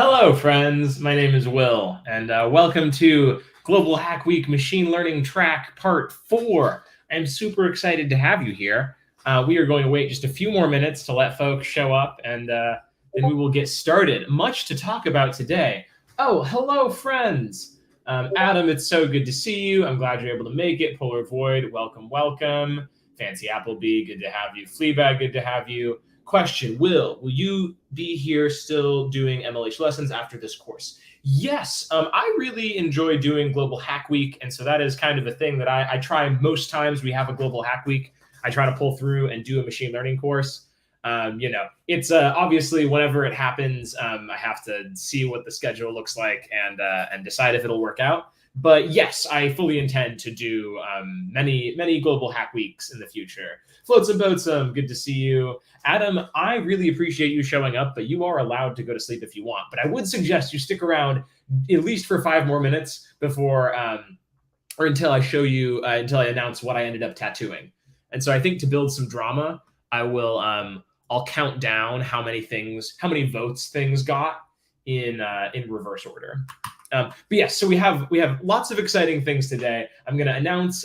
Hello, friends. My name is Will, and welcome to Global Hack Week Machine Learning Track Part 4. I'm super excited to have you here. We are going to wait just a few more minutes to let folks show up, and then we will get started. Much to talk about today. Oh, hello, friends. Adam, it's so good to see you. I'm glad you're able to make it. Polar Void, welcome, welcome. Fancy Applebee, good to have you. Fleabag, good to have you. Question, will you be here still doing MLH lessons after this course? Yes, I really enjoy doing Global Hack Week, and so that is kind of a thing that I try most times we have a Global Hack Week. I try to pull through and do a machine learning course. It's obviously whenever it happens, I have to see what the schedule looks like and decide if it'll work out. But yes, I fully intend to do many Global Hack Weeks in the future. Floats and Boats, good to see you. Adam, I really appreciate you showing up, but you are allowed to go to sleep if you want. But I would suggest you stick around at least for 5 more minutes before, or until I show you, until I announce what I ended up tattooing. And so I think to build some drama, I will, I'll count down how many votes things got in reverse order. But yes, so we have lots of exciting things today. I'm going to announce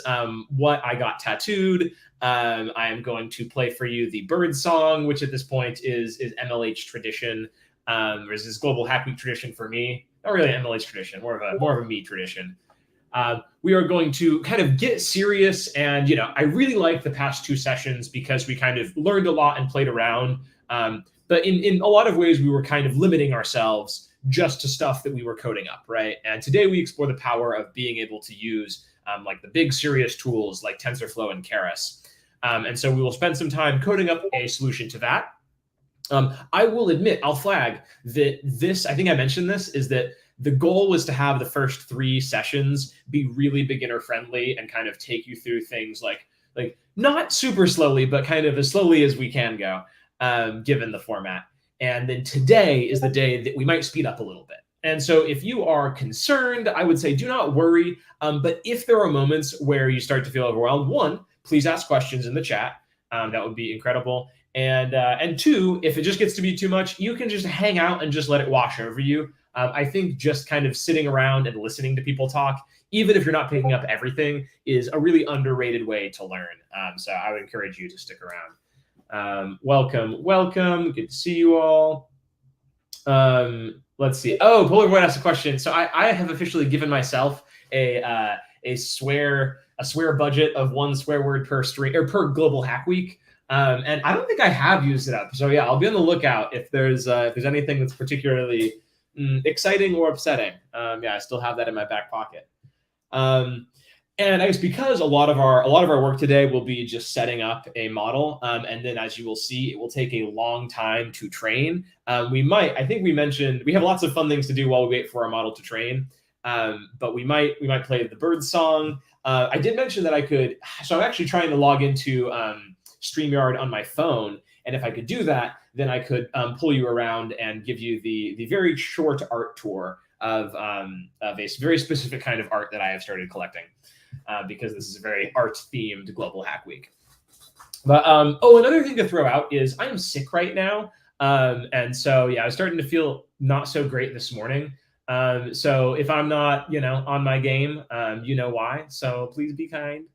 what I got tattooed. I am going to play for you the bird song, which at this point is MLH tradition, or is this Global Hack Week tradition for me? Not really MLH tradition, more of a me tradition. We are going to kind of get serious, and I really like the past 2 sessions because we kind of learned a lot and played around. But in a lot of ways, we were kind of limiting ourselves just to stuff that we were coding up, right? And today we explore the power of being able to use like the big serious tools like TensorFlow and Keras. And so we will spend some time coding up a solution to that. I will admit, I'll flag that this, I think I mentioned this, is that the goal was to have the first 3 sessions be really beginner friendly and kind of take you through things like not super slowly, but kind of as slowly as we can go, given the format. And then today is the day that we might speed up a little bit. And so if you are concerned, I would say do not worry. But if there are moments where you start to feel overwhelmed, 1, please ask questions in the chat. That would be incredible. And 2, if it just gets to be too much, you can just hang out and just let it wash over you. I think just kind of sitting around and listening to people talk, even if you're not picking up everything, is a really underrated way to learn. So I would encourage you to stick around. Welcome. Good to see you all. Let's see. Oh, Polar Void asked a question. So I have officially given myself a swear budget of 1 swear word per stream or per Global Hack Week. And I don't think I have used it up. So yeah, I'll be on the lookout if there's anything that's particularly exciting or upsetting. I still have that in my back pocket. And I guess because a lot of our work today will be just setting up a model, and then as you will see, it will take a long time to train. I think we mentioned we have lots of fun things to do while we wait for our model to train. But we might play the bird song. I did mention that I could. So I'm actually trying to log into StreamYard on my phone, and if I could do that, then I could pull you around and give you the very short art tour of a very specific kind of art that I have started collecting. Because this is a very art-themed Global Hack Week. But another thing to throw out is I am sick right now, and so yeah, I was starting to feel not so great this morning. So if I'm not, on my game, you know why. So please be kind.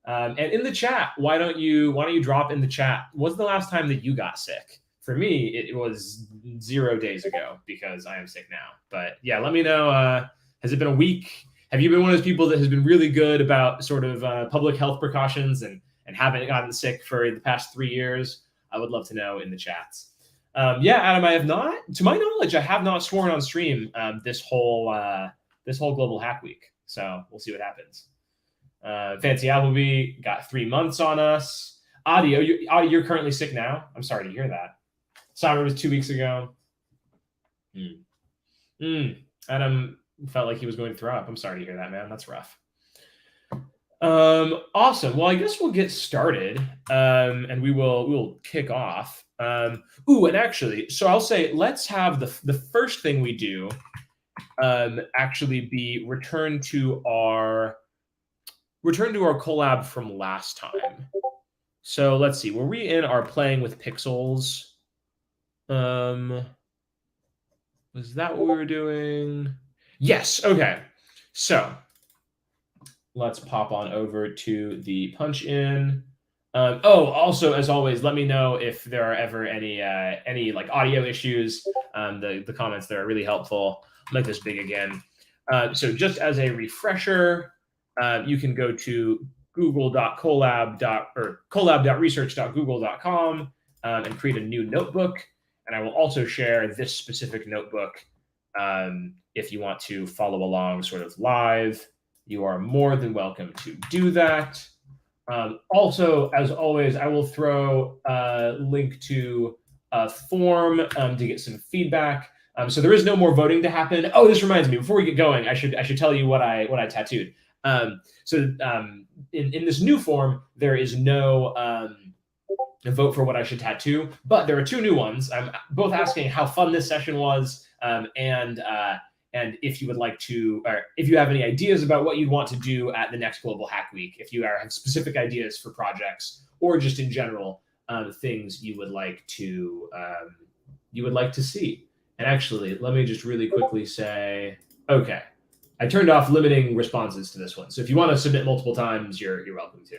And in the chat, why don't you drop in the chat? When's the last time that you got sick? For me, it was 0 days ago because I am sick now. But yeah, let me know. Has it been a week? Have you been one of those people that has been really good about sort of public health precautions and haven't gotten sick for the past 3 years? I would love to know in the chats. Adam, I have not, to my knowledge, I have not sworn on stream this whole Global Hack Week. So we'll see what happens. Fancy Applebee got 3 months on us. Audio, you're currently sick now. I'm sorry to hear that. Summer was 2 weeks ago. Adam felt like he was going to throw up. I'm sorry to hear that, man. That's rough. Awesome. Well, I guess we'll get started, and we'll kick off. And actually, so I'll say let's have the first thing we do actually be return to our collab from last time. So let's see. Were we in our playing with pixels? Was that what we were doing? Yes. Okay. So let's pop on over to the punch in. Also, as always, let me know if there are ever any like audio issues. The comments there are really helpful. I'll make this big again. So just as a refresher, you can go to collab.research.google.com and create a new notebook. And I will also share this specific notebook if you want to follow along sort of live. You are more than welcome to do that. Also, as always, I will throw a link to a form to get some feedback. So there is no more voting to happen. Oh, this reminds me. Before we get going, I should tell you what I tattooed. In this new form, there is no vote for what I should tattoo, but there are two new ones. I'm both asking how fun this session was, and if you would like to, or if you have any ideas about what you'd want to do at the next Global Hack Week, if you have specific ideas for projects or just in general things you would like to see. And actually, let me just really quickly say, okay, I turned off limiting responses to this one. So if you want to submit multiple times, you're welcome to.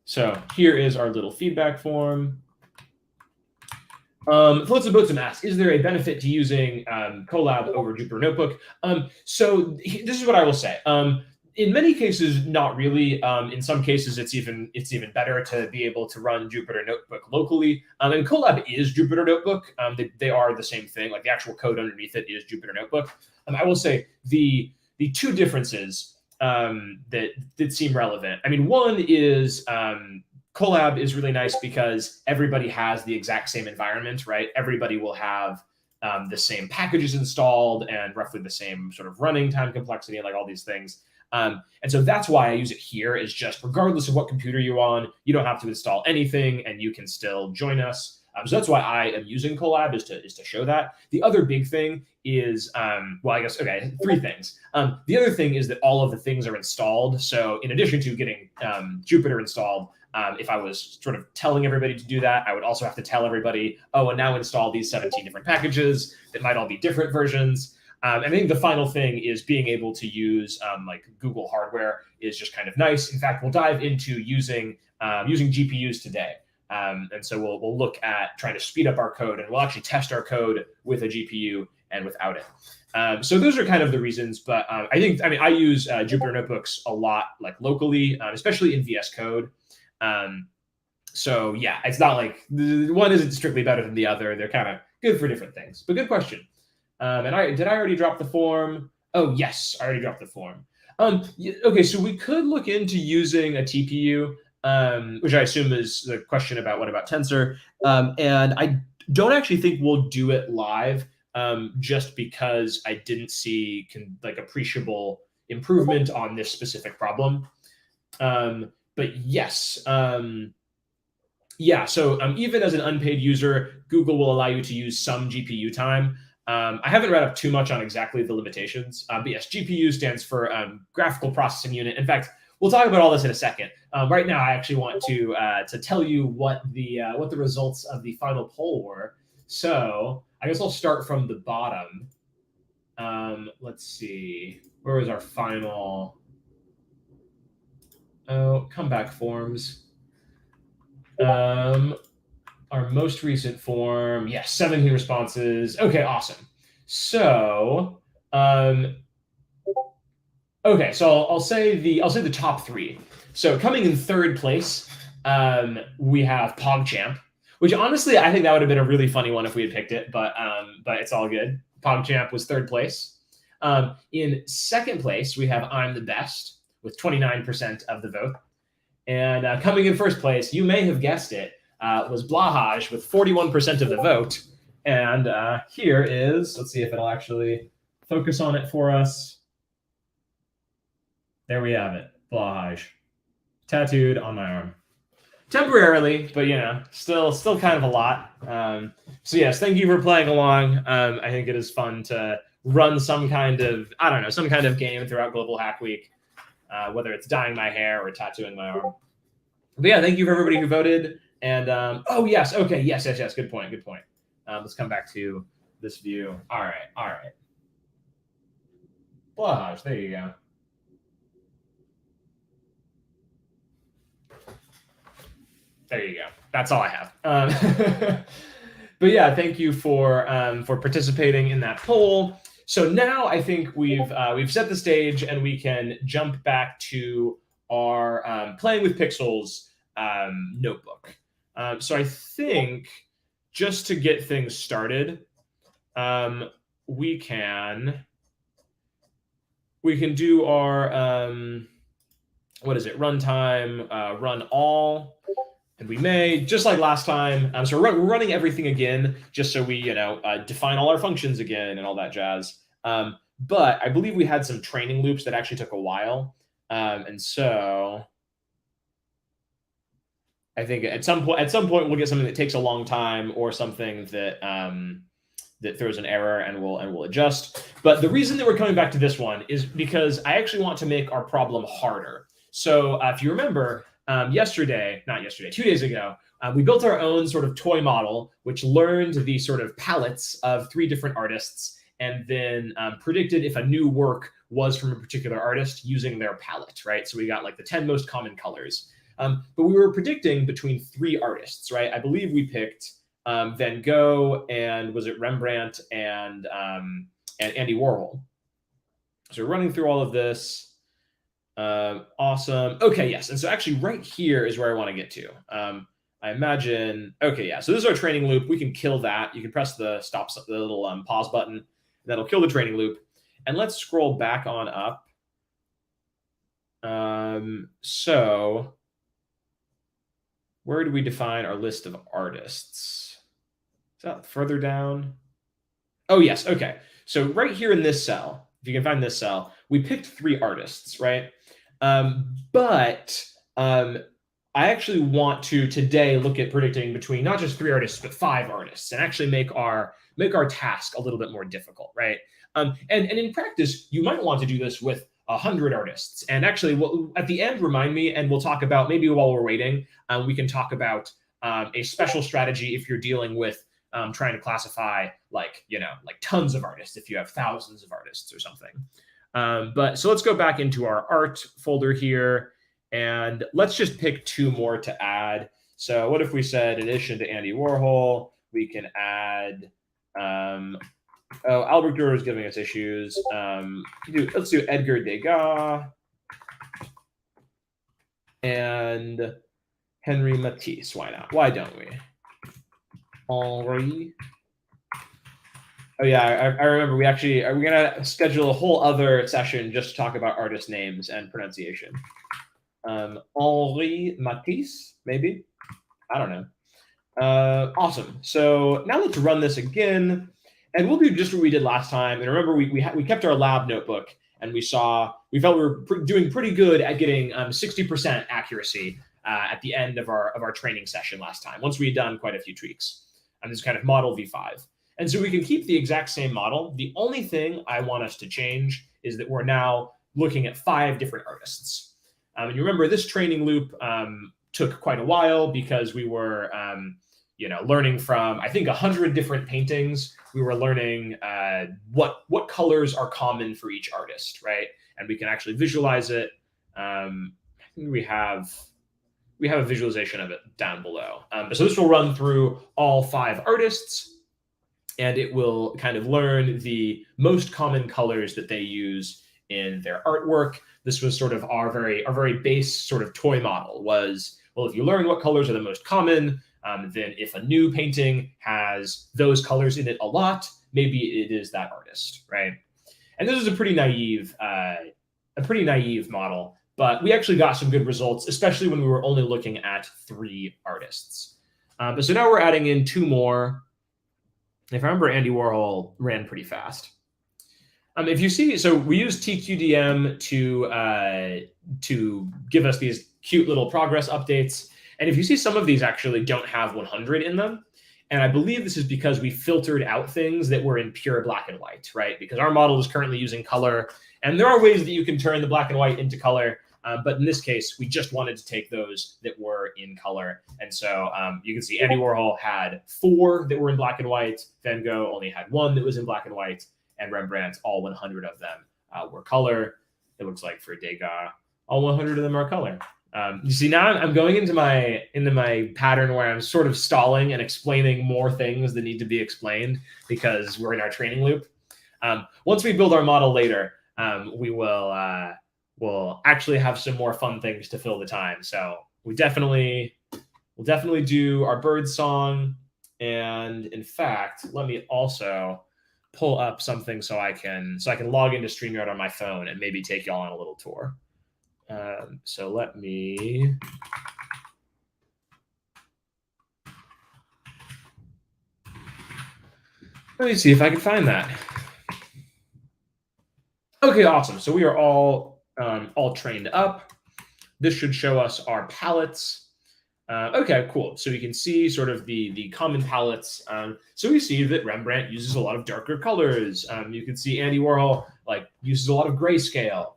So here is our little feedback form. Floats and Boatsum asks, is there a benefit to using Colab over Jupyter Notebook? So this is what I will say. In many cases, not really. In some cases, it's even better to be able to run Jupyter Notebook locally. And Colab is Jupyter Notebook. They are the same thing. Like the actual code underneath it is Jupyter Notebook. I will say the two differences that seem relevant. I mean, one is Colab is really nice because everybody has the exact same environment, right? Everybody will have the same packages installed and roughly the same sort of running time complexity and like all these things. And so that's why I use it here, is just regardless of what computer you're on, you don't have to install anything and you can still join us. So that's why I am using Colab, is to show that. The other big thing is, well, I guess, okay, three things. The other thing is that all of the things are installed. So in addition to getting Jupyter installed, if I was sort of telling everybody to do that, I would also have to tell everybody, oh, and now install these 17 different packages that might all be different versions. I think the final thing is being able to use like Google hardware is just kind of nice. In fact, we'll dive into using GPUs today. And so we'll look at trying to speed up our code, and we'll actually test our code with a GPU and without it. So those are kind of the reasons. But I use Jupyter Notebooks a lot, like locally, especially in VS Code. So yeah, it's not like one isn't strictly better than the other. They're kind of good for different things. But good question. And did I already drop the form? Oh yes, I already dropped the form. Okay, so we could look into using a TPU, which I assume is the question about what about Tensor. And I don't actually think we'll do it live, just because I didn't see appreciable improvement on this specific problem. But yes, yeah. So even as an unpaid user, Google will allow you to use some GPU time. I haven't read up too much on exactly the limitations, but yes, GPU stands for graphical processing unit. In fact, we'll talk about all this in a second. Right now, I actually want to tell you what the results of the final poll were. So I guess I'll start from the bottom. Let's see, where was our final? Oh, comeback forms. Our most recent form, yes, 17 responses. Okay, awesome. So, okay, so I'll say the top three. So coming in third place, we have PogChamp, which honestly I think that would have been a really funny one if we had picked it, but it's all good. PogChamp was third place. In second place, we have I'm the Best with 29% of the vote, and coming in first place, you may have guessed it, was Blahaj with 41% of the vote. And here is, let's see if it'll actually focus on it for us. There we have it, Blahaj, tattooed on my arm. Temporarily, but still kind of a lot. So yes, thank you for playing along. I think it is fun to run some kind of, game throughout Global Hack Week, whether it's dyeing my hair or tattooing my arm. But yeah, thank you for everybody who voted. And oh yes, okay, yes, good point. Let's come back to this view. All right. Blush, there you go. There you go. That's all I have. But yeah, thank you for participating in that poll. So now I think we've set the stage and we can jump back to our playing with pixels notebook. So I think just to get things started, we can do our what is it? Runtime run all. And we may, just like last time, so we're running everything again, just so we, define all our functions again and all that jazz. But I believe we had some training loops that actually took a while. And so I think at some point we'll get something that takes a long time or something that that throws an error, and we'll adjust. But the reason that we're coming back to this one is because I actually want to make our problem harder. So if you remember, 2 days ago, we built our own sort of toy model, which learned the sort of palettes of 3 different artists, and then predicted if a new work was from a particular artist using their palette, right? So we got like the 10 most common colors. But we were predicting between 3 artists, right? I believe we picked Van Gogh, and was it Rembrandt and Andy Warhol. So we're running through all of this. Awesome. Okay, yes. And so actually right here is where I want to get to. I imagine, okay, yeah. So this is our training loop. We can kill that. You can press the little pause button. That'll kill the training loop. And let's scroll back on up. So where do we define our list of artists? Is that further down? Oh, yes. Okay. So right here in this cell, if you can find this cell, we picked 3 artists, right? But I actually want to today look at predicting between not just 3 artists, but 5 artists, and actually make our task a little bit more difficult, right? And in practice, you might want to do this with 100 artists. And actually, at the end, remind me, and we'll talk about, maybe while we're waiting, we can talk about a special strategy if you're dealing with trying to classify like tons of artists, if you have thousands of artists or something. But so let's go back into our art folder here, and let's just pick 2 more to add. So what if we said, in addition to Andy Warhol, we can add, Albert Dürer is giving us issues. Let's do Edgar Degas and Henri Matisse. Why not? Why don't we? Henri. Oh yeah, I remember we're gonna schedule a whole other session just to talk about artist names and pronunciation. Henri Matisse, maybe? I don't know. Awesome. So now let's run this again, and we'll do just what we did last time. And remember, we kept our lab notebook, and we felt we were doing pretty good at getting 60% accuracy at the end of our training session last time, once we had done quite a few tweaks. And this is kind of model v5. And so we can keep the exact same model. The only thing I want us to change is that we're now looking at 5 different artists. And you remember this training loop took quite a while because we were learning from, I think, 100 different paintings. We were learning what colors are common for each artist, right? And we can actually visualize it. I think we have a visualization of it down below. So this will run through all 5 artists, and it will kind of learn the most common colors that they use in their artwork. This was sort of our very base sort of toy model was, well, if you learn what colors are the most common, then if a new painting has those colors in it a lot, maybe it is that artist, right? And this is a pretty naive model, but we actually got some good results, especially when we were only looking at 3 artists. But so now we're adding in 2 more. If I remember, Andy Warhol ran pretty fast. If you see, so we use TQDM to give us these cute little progress updates. And if you see, some of these actually don't have 100 in them. And I believe this is because we filtered out things that were in pure black and white, right? Because our model is currently using color. And there are ways that you can turn the black and white into color. But in this case, we just wanted to take those that were in color. And so you can see Andy Warhol had 4 that were in black and white. Van Gogh only had 1 that was in black and white. And Rembrandt, all 100 of them were color. It looks like for Degas, all 100 of them are color. You see, now I'm going into my pattern where I'm sort of stalling and explaining more things that need to be explained because we're in our training loop. Once we build our model later, we'll actually have some more fun things to fill the time. So we'll definitely do our bird song. And in fact, let me also pull up something so I can log into StreamYard on my phone and maybe take y'all on a little tour. So let me see if I can find that. Okay, awesome. So we are all trained up. This should show us our palettes. Okay, cool. So we can see sort of the common palettes. So we see that Rembrandt uses a lot of darker colors. You can see Andy Warhol uses a lot of grayscale.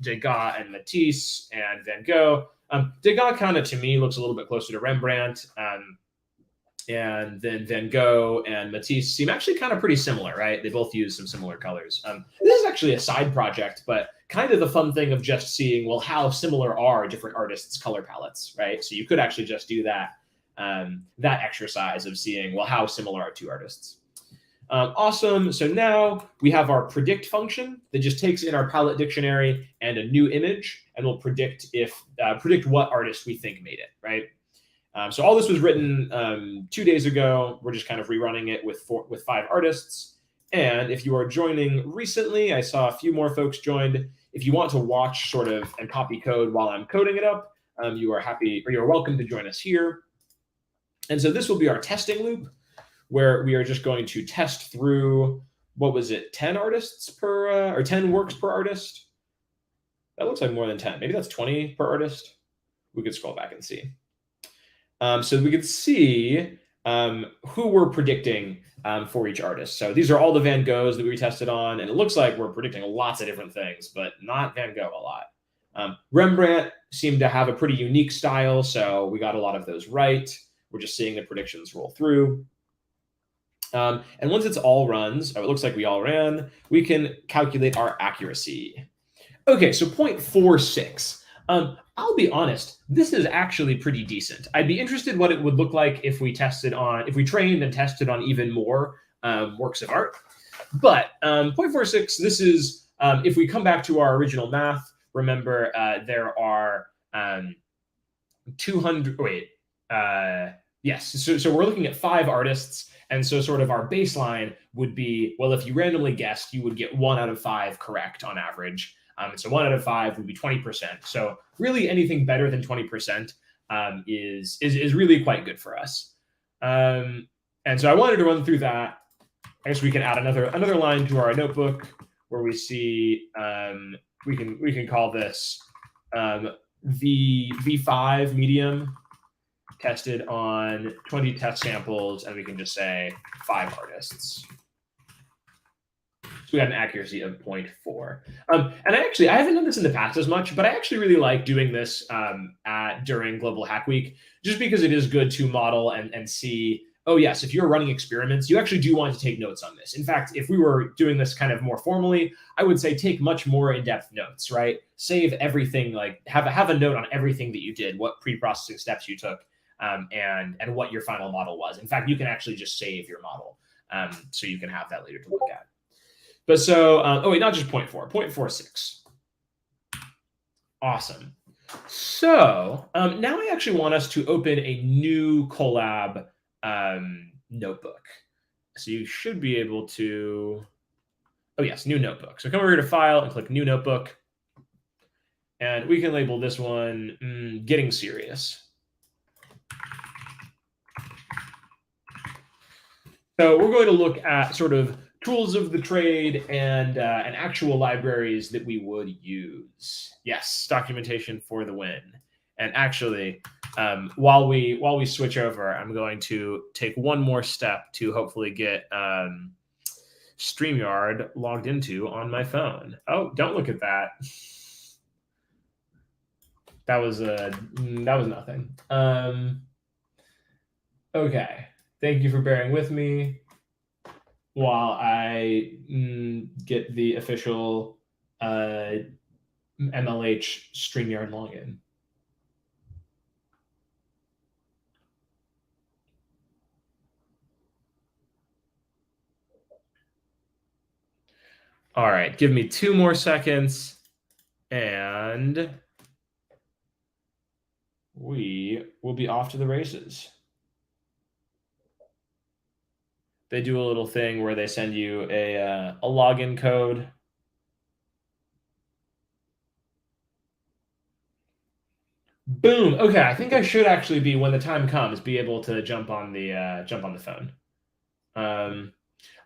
Degas and Matisse and Van Gogh. Degas kind of, to me, looks a little bit closer to Rembrandt. And then Van Gogh and Matisse seem actually kind of pretty similar, right? They both use some similar colors. This is actually a side project, but kind of the fun thing of just seeing, well, how similar are different artists' color palettes, right? So you could actually just do that exercise of seeing, well, how similar are 2 artists. Awesome. So now we have our predict function that just takes in our palette dictionary and a new image, and will predict what artist we think made it, right? So all this was written 2 days ago. We're just kind of rerunning it with 5 artists. And if you are joining recently, I saw a few more folks joined. If you want to watch sort of and copy code while I'm coding it up, you're welcome to join us here. And so this will be our testing loop, where we are just going to test through, what was it, 10 artists per, or 10 works per artist? That looks like more than 10. Maybe that's 20 per artist. We could scroll back and see. So we could see who we're predicting for each artist. So these are all the Van Goghs that we tested on, and it looks like we're predicting lots of different things, but not Van Gogh a lot. Rembrandt seemed to have a pretty unique style, so we got a lot of those right. We're just seeing the predictions roll through. And once it's all run, so it looks like we all ran, we can calculate our accuracy. Okay, so 0.46. I'll be honest, this is actually pretty decent. I'd be interested what it would look like if we trained and tested on even more works of art. But 0.46, this is, if we come back to our original math, remember there are 200, yes, so we're looking at 5 artists. And so sort of our baseline would be, well, if you randomly guessed, you would get 1 out of 5 correct on average. So 1 out of 5 would be 20%. So really anything better than 20% is really quite good for us. And so I wanted to run through that. I guess we can add another line to our notebook where we see, we can call this V5 medium, tested on 20 test samples, and we can just say 5 artists. So we got an accuracy of 0.4. And I haven't done this in the past as much, but I actually really like doing this during Global Hack Week, just because it is good to model and see, oh yes, if you're running experiments, you actually do want to take notes on this. In fact, if we were doing this kind of more formally, I would say take much more in-depth notes, right? Save everything, like have a note on everything that you did, what pre-processing steps you took, and what your final model was. In fact, you can actually just save your model, so you can have that later to look at. But so, oh wait, not just 0.4, 0.46. Awesome. So now I actually want us to open a new Colab notebook. So you should be able to, oh yes, new notebook. So come over here to File and click New Notebook. And we can label this one Getting Serious. So we're going to look at sort of tools of the trade and actual libraries that we would use. Yes, documentation for the win. And actually, while we switch over, I'm going to take one more step to hopefully get StreamYard logged into on my phone. Oh, don't look at that. That was nothing. Okay. Thank you for bearing with me while I get the official MLH StreamYard login. All right, give me 2 more seconds, and we will be off to the races. They do a little thing where they send you a login code. Boom. Okay, I think I should actually be, when the time comes, be able to jump on the phone.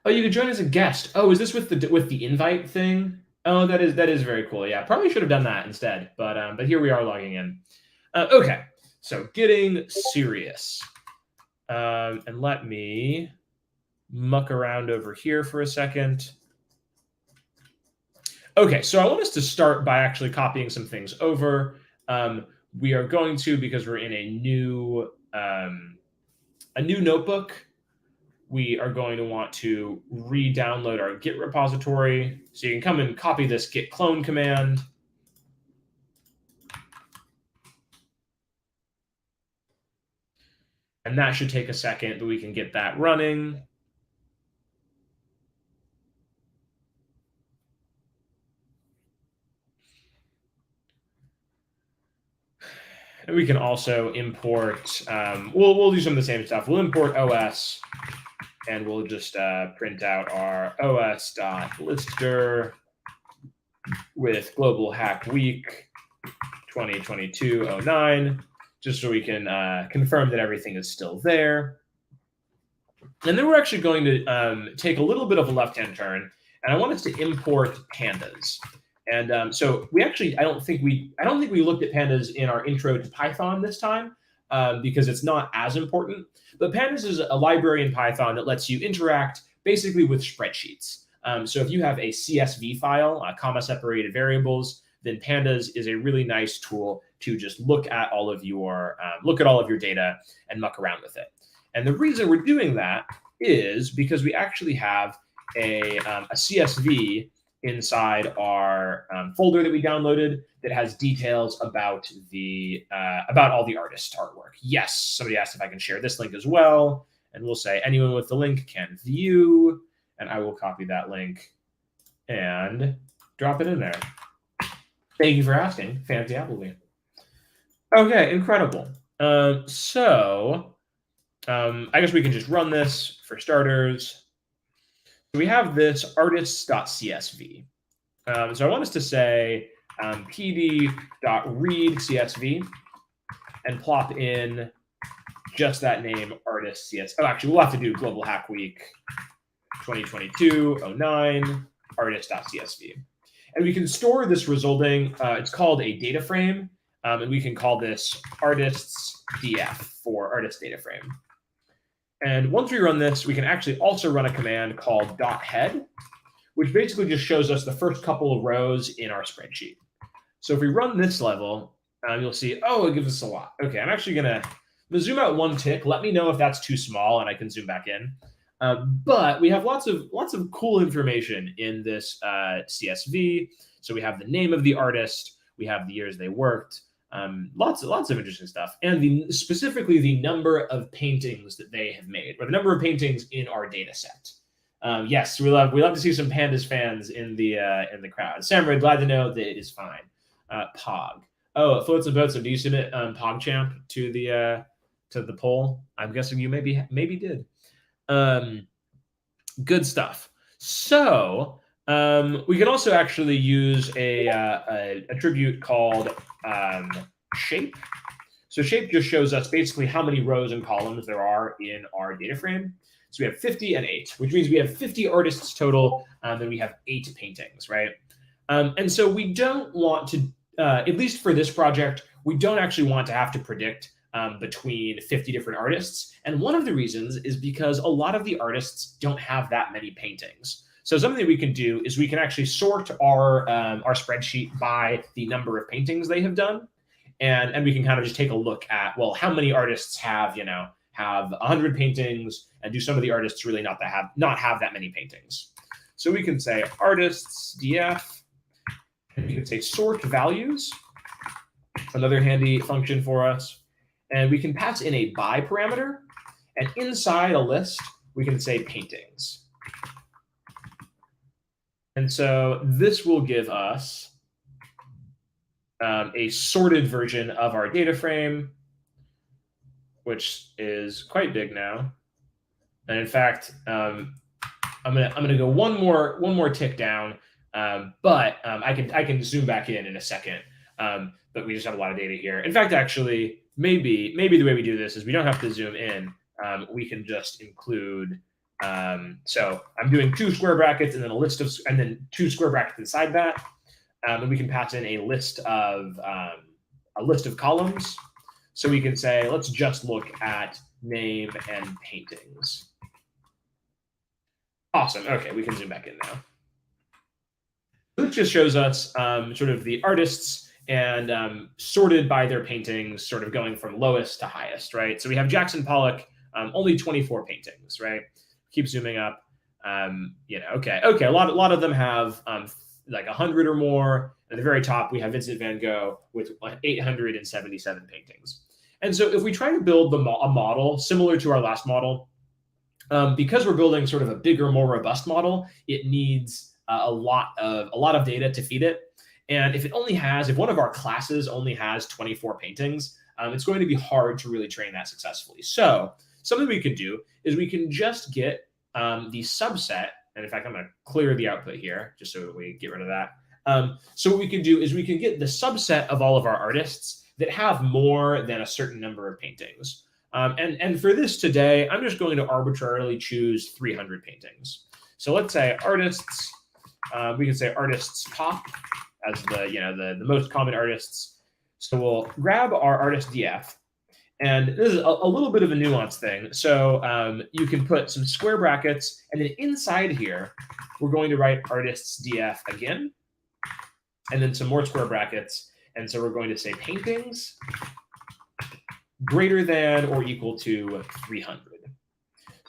Oh, you could join as a guest. Oh, is this with the invite thing? Oh, that is very cool. Yeah, probably should have done that instead. But here we are logging in. Okay, so getting serious. And let me muck around over here for a second. Okay, so I want us to start by actually copying some things over. We are going to, because we're in a new notebook, we are going to want to re-download our Git repository. So you can come and copy this git clone command. And that should take a second, but we can get that running. And we can also import, we'll do some of the same stuff. We'll import OS, and we'll just print out our os.lister with Global Hack Week 2022-09, just so we can confirm that everything is still there. And then we're actually going to take a little bit of a left-hand turn, and I want us to import pandas. And so we actually, I don't think we looked at pandas in our intro to Python this time, because it's not as important. But pandas is a library in Python that lets you interact basically with spreadsheets. So if you have a CSV file, comma-separated variables, then pandas is a really nice tool to just look at all of your data and muck around with it. And the reason we're doing that is because we actually have a CSV inside our folder that we downloaded that has details about all the artist's artwork. Yes, somebody asked if I can share this link as well, and we'll say anyone with the link can view, and I will copy that link and drop it in there. Thank you for asking, Fancy Appleby. Okay, incredible. So I guess we can just run this for starters. So we have this artists.csv. So I want us to say pd.read CSV and plop in just that name, artist.csv. Oh, actually, we'll have to do Global Hack Week 2022-09 artist.csv. And we can store this resulting, it's called a data frame, and we can call this artists.df for artist data frame. And once we run this, we can actually also run a command called .head, which basically just shows us the first couple of rows in our spreadsheet. So if we run this level, you'll see, oh, it gives us a lot. Okay, I'm actually going to zoom out one tick. Let me know if that's too small, and I can zoom back in. But we have lots of cool information in this CSV. So we have the name of the artist. We have the years they worked. Lots of interesting stuff, and specifically the number of paintings that they have made, or the number of paintings in our data set. Yes, we love to see some Pandas fans in the crowd. Samurai, glad to know that it is fine. Pog. Oh, Floats and Boats. So do you submit PogChamp to the poll? I'm guessing you maybe did. Good stuff. So we can also actually use a attribute called shape. So shape just shows us basically how many rows and columns there are in our data frame. So we have 50 and 8, which means we have 50 artists total, and we have 8 paintings, right? And so we don't want to, at least for this project, we don't actually want to have to predict between 50 different artists. And one of the reasons is because a lot of the artists don't have that many paintings. So something we can do is we can actually sort our spreadsheet by the number of paintings they have done. and we can kind of just take a look at, well, how many artists have 100 paintings, and do some of the artists really not have that many paintings? So we can say artists df, and we can say sort values, another handy function for us, and we can pass in a by parameter, and inside a list we can say paintings. And so this will give us a sorted version of our data frame, which is quite big now. And in fact, I'm gonna go one more tick down, but I can zoom back in a second. But we just have a lot of data here. In fact, actually, maybe the way we do this is we don't have to zoom in. We can just include. So I'm doing 2 square brackets and then and then 2 square brackets inside that, and we can pass in a list of columns. So we can say, let's just look at name and paintings. Awesome. Okay, we can zoom back in now. This just shows us sort of the artists and sorted by their paintings, sort of going from lowest to highest, right? So we have Jackson Pollock, only 24 paintings, right? Keep zooming up. Okay. A lot of them have like 100 or more. At the very top, we have Vincent van Gogh with 877 paintings. And so if we try to build a model similar to our last model, because we're building sort of a bigger, more robust model, it needs a lot of data to feed it. And if one of our classes only has 24 paintings, it's going to be hard to really train that successfully. So something we could do is we can just get the subset, and in fact, I'm going to clear the output here just so we get rid of that. So what we can do is we can get the subset of all of our artists that have more than a certain number of paintings. And for this today, I'm just going to arbitrarily choose 300 paintings. So let's say artists, we can say artists pop as the most common artists. So we'll grab our artist df. And this is a little bit of a nuanced thing. So you can put some square brackets, and then inside here, we're going to write artists df again, and then some more square brackets. And so we're going to say paintings greater than or equal to 300.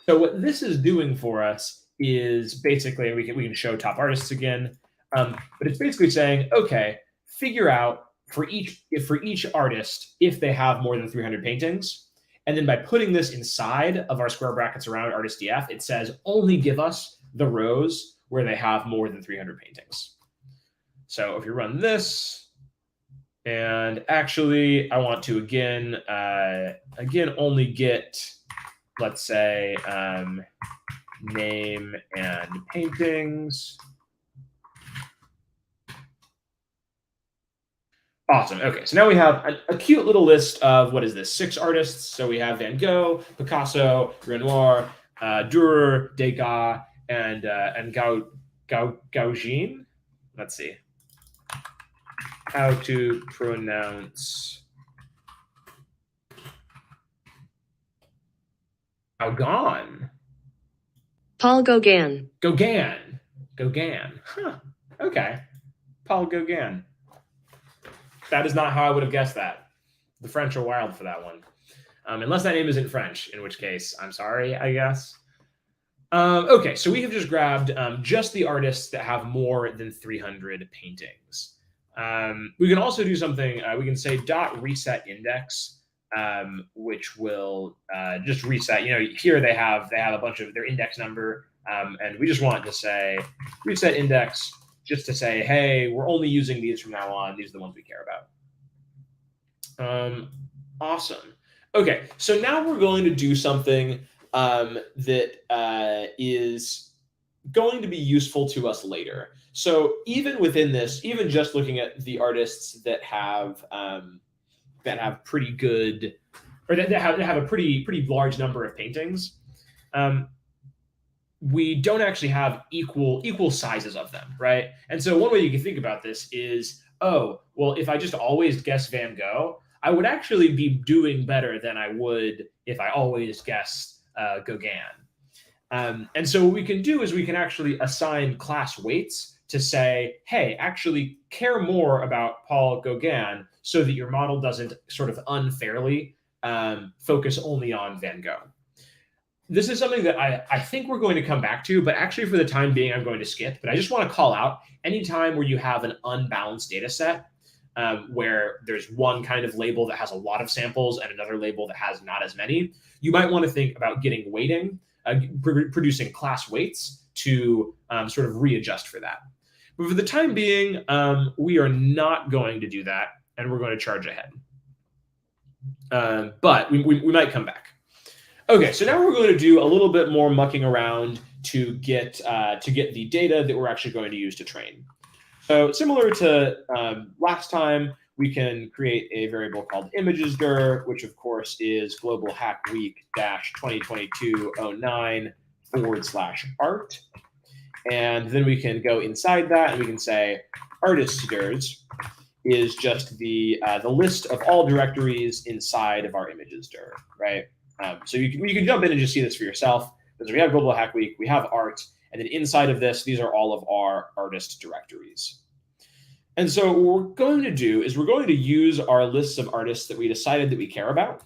So what this is doing for us is basically, we can show top artists again, but it's basically saying, okay, figure out for each artist if they have more than 300 paintings, and then by putting this inside of our square brackets around artist df, it says only give us the rows where they have more than 300 paintings. So if you run this, and actually I want to again only get, let's say, name and paintings. Awesome. Okay, so now we have a cute little list of, what is this, 6 artists. So we have Van Gogh, Picasso, Renoir, Dürer, Degas, and Gauguin. Let's see how to pronounce Gauguin. Paul Gauguin. Gauguin. Huh. Okay. Paul Gauguin. That is not how I would have guessed that. The French are wild for that one. Unless that name isn't French, in which case, I'm sorry, I guess. Okay, so we have just grabbed just the artists that have more than 300 paintings. We can also do something, we can say .reset index, which will just reset. Here they have a bunch of their index number, and we just want to say reset index, just to say, hey, we're only using these from now on. These are the ones we care about. Awesome. Okay, so now we're going to do something that is going to be useful to us later. So even within this, even just looking at the artists that have pretty good, or that have a pretty large number of paintings, we don't actually have equal sizes of them, right? And so one way you can think about this is, oh, well, if I just always guess Van Gogh, I would actually be doing better than I would if I always guessed Gauguin. And so what we can do is we can actually assign class weights to say, hey, actually care more about Paul Gauguin so that your model doesn't sort of unfairly focus only on Van Gogh. This is something that I think we're going to come back to, but actually for the time being, I'm going to skip. But I just want to call out any time where you have an unbalanced data set where there's one kind of label that has a lot of samples and another label that has not as many, you might want to think about getting weighting, producing class weights to sort of readjust for that. But for the time being, we are not going to do that, and we're going to charge ahead. But we might come back. Okay, so now we're going to do a little bit more mucking around to get the data that we're actually going to use to train. So similar to last time, we can create a variable called imagesdir, which of course is global hack week -2022-09/art. And then we can go inside that and we can say artistdirs is just the list of all directories inside of our imagesdir, right? So you can jump in and just see this for yourself. Because we have Global Hack Week, we have art, and then inside of this, these are all of our artist directories. And so what we're going to do is we're going to use our lists of artists that we decided that we care about.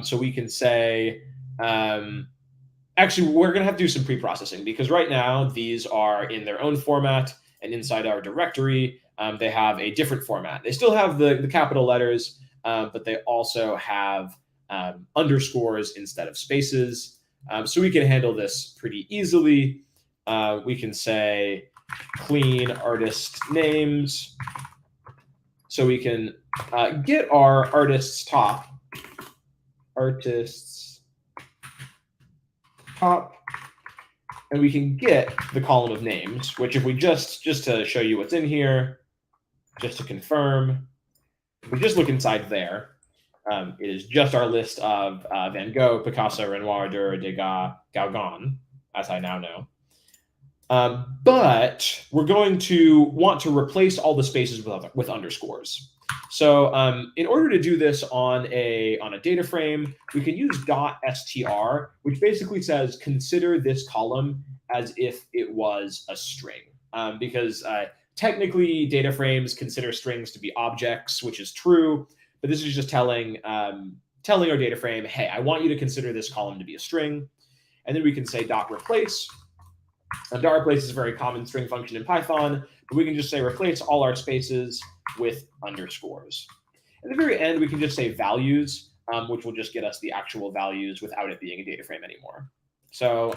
So we can say, actually, we're going to have to do some pre-processing because right now these are in their own format, and inside our directory, they have a different format. They still have the capital letters, but they also have underscores instead of spaces. So we can handle this pretty easily. We can say clean artist names. So we can get our artists top, and we can get the column of names, which if we just to show you what's in here, just to confirm, if we just look inside there, it is just our list of Van Gogh, Picasso, Renoir, Durer, Degas, Gauguin, as I now know. But we're going to want to replace all the spaces with underscores. So in order to do this on a data frame, we can use .str, which basically says consider this column as if it was a string, because technically data frames consider strings to be objects, which is true. But this is just telling our data frame, hey, I want you to consider this column to be a string. And then we can say .replace. .replace is a very common string function in Python, but we can just say replace all our spaces with underscores. At the very end, we can just say values, which will just get us the actual values without it being a data frame anymore. So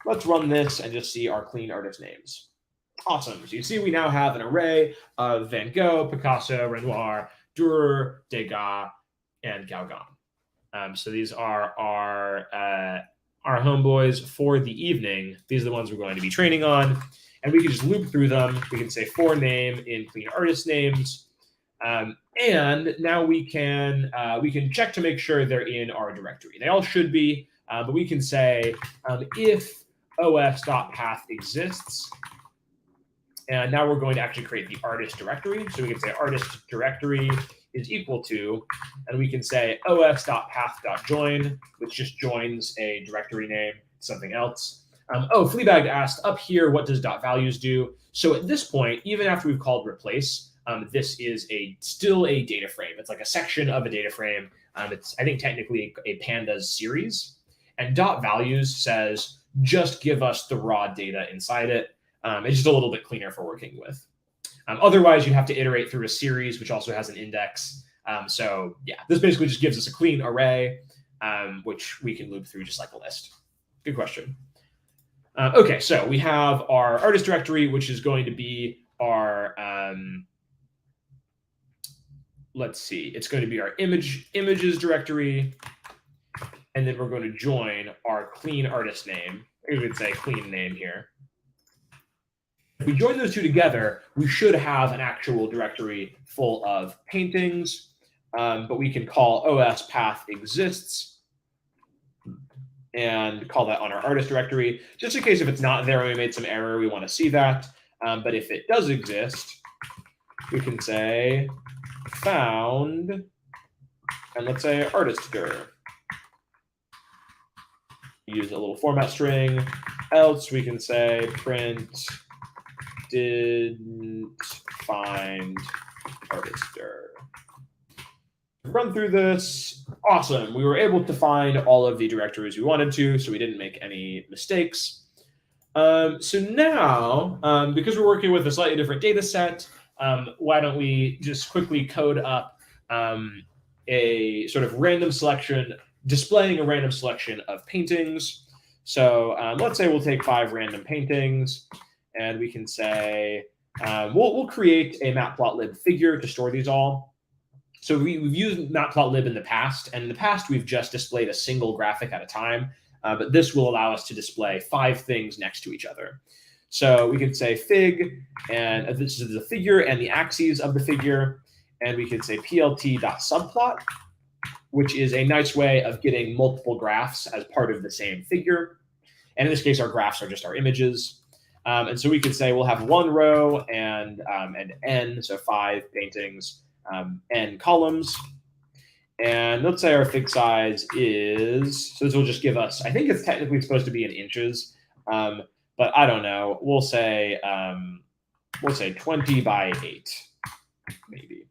let's run this and just see our clean artist names. Awesome. So you see we now have an array of Van Gogh, Picasso, Renoir, Durer, Degas, and Gauguin. So these are our homeboys for the evening. These are the ones we're going to be training on. And we can just loop through them. We can say for name in clean artist names. And now we can check to make sure they're in our directory. They all should be, but we can say if os.path exists. And now we're going to actually create the artist directory. So we can say artist directory is equal to, and we can say os.path.join, which just joins a directory name, something else. Fleabag asked up here, what does .values do? So at this point, even after we've called replace, this is still a data frame. It's like a section of a data frame. It's, I think, technically a Pandas series. And .values says, just give us the raw data inside it. It's just a little bit cleaner for working with. Otherwise, you have to iterate through a series, which also has an index. So yeah, this basically just gives us a clean array, which we can loop through just like a list. Good question. Okay, so we have our artist directory, which is going to be our, let's see, it's going to be our images directory. And then we're going to join our clean artist name. We would say clean name here. If we join those two together, we should have an actual directory full of paintings, but we can call os path exists and call that on our artist directory, just in case if it's not there, we made some error, we want to see that. But if it does exist, we can say found, and let's say artistdir. Use a little format string, else we can say print didn't find artist_dir. Run through this. Awesome. We were able to find all of the directories we wanted to, so we didn't make any mistakes. So now, because we're working with a slightly different data set, why don't we just quickly code up a sort of random selection, displaying a random selection of paintings. So let's say we'll take 5 random paintings, and we can say, we'll create a Matplotlib figure to store these all. So we've used Matplotlib in the past, and in the past we've just displayed a single graphic at a time, but this will allow us to display 5 things next to each other. So we can say fig, and this is the figure and the axes of the figure, and we can say plt.subplot, which is a nice way of getting multiple graphs as part of the same figure. And in this case, our graphs are just our images. And so we could say we'll have 1 row and n, so 5 paintings, n columns. And let's say our fig size is, so this will just give us, I think it's technically supposed to be in inches, but I don't know. We'll say 20 by 8, maybe.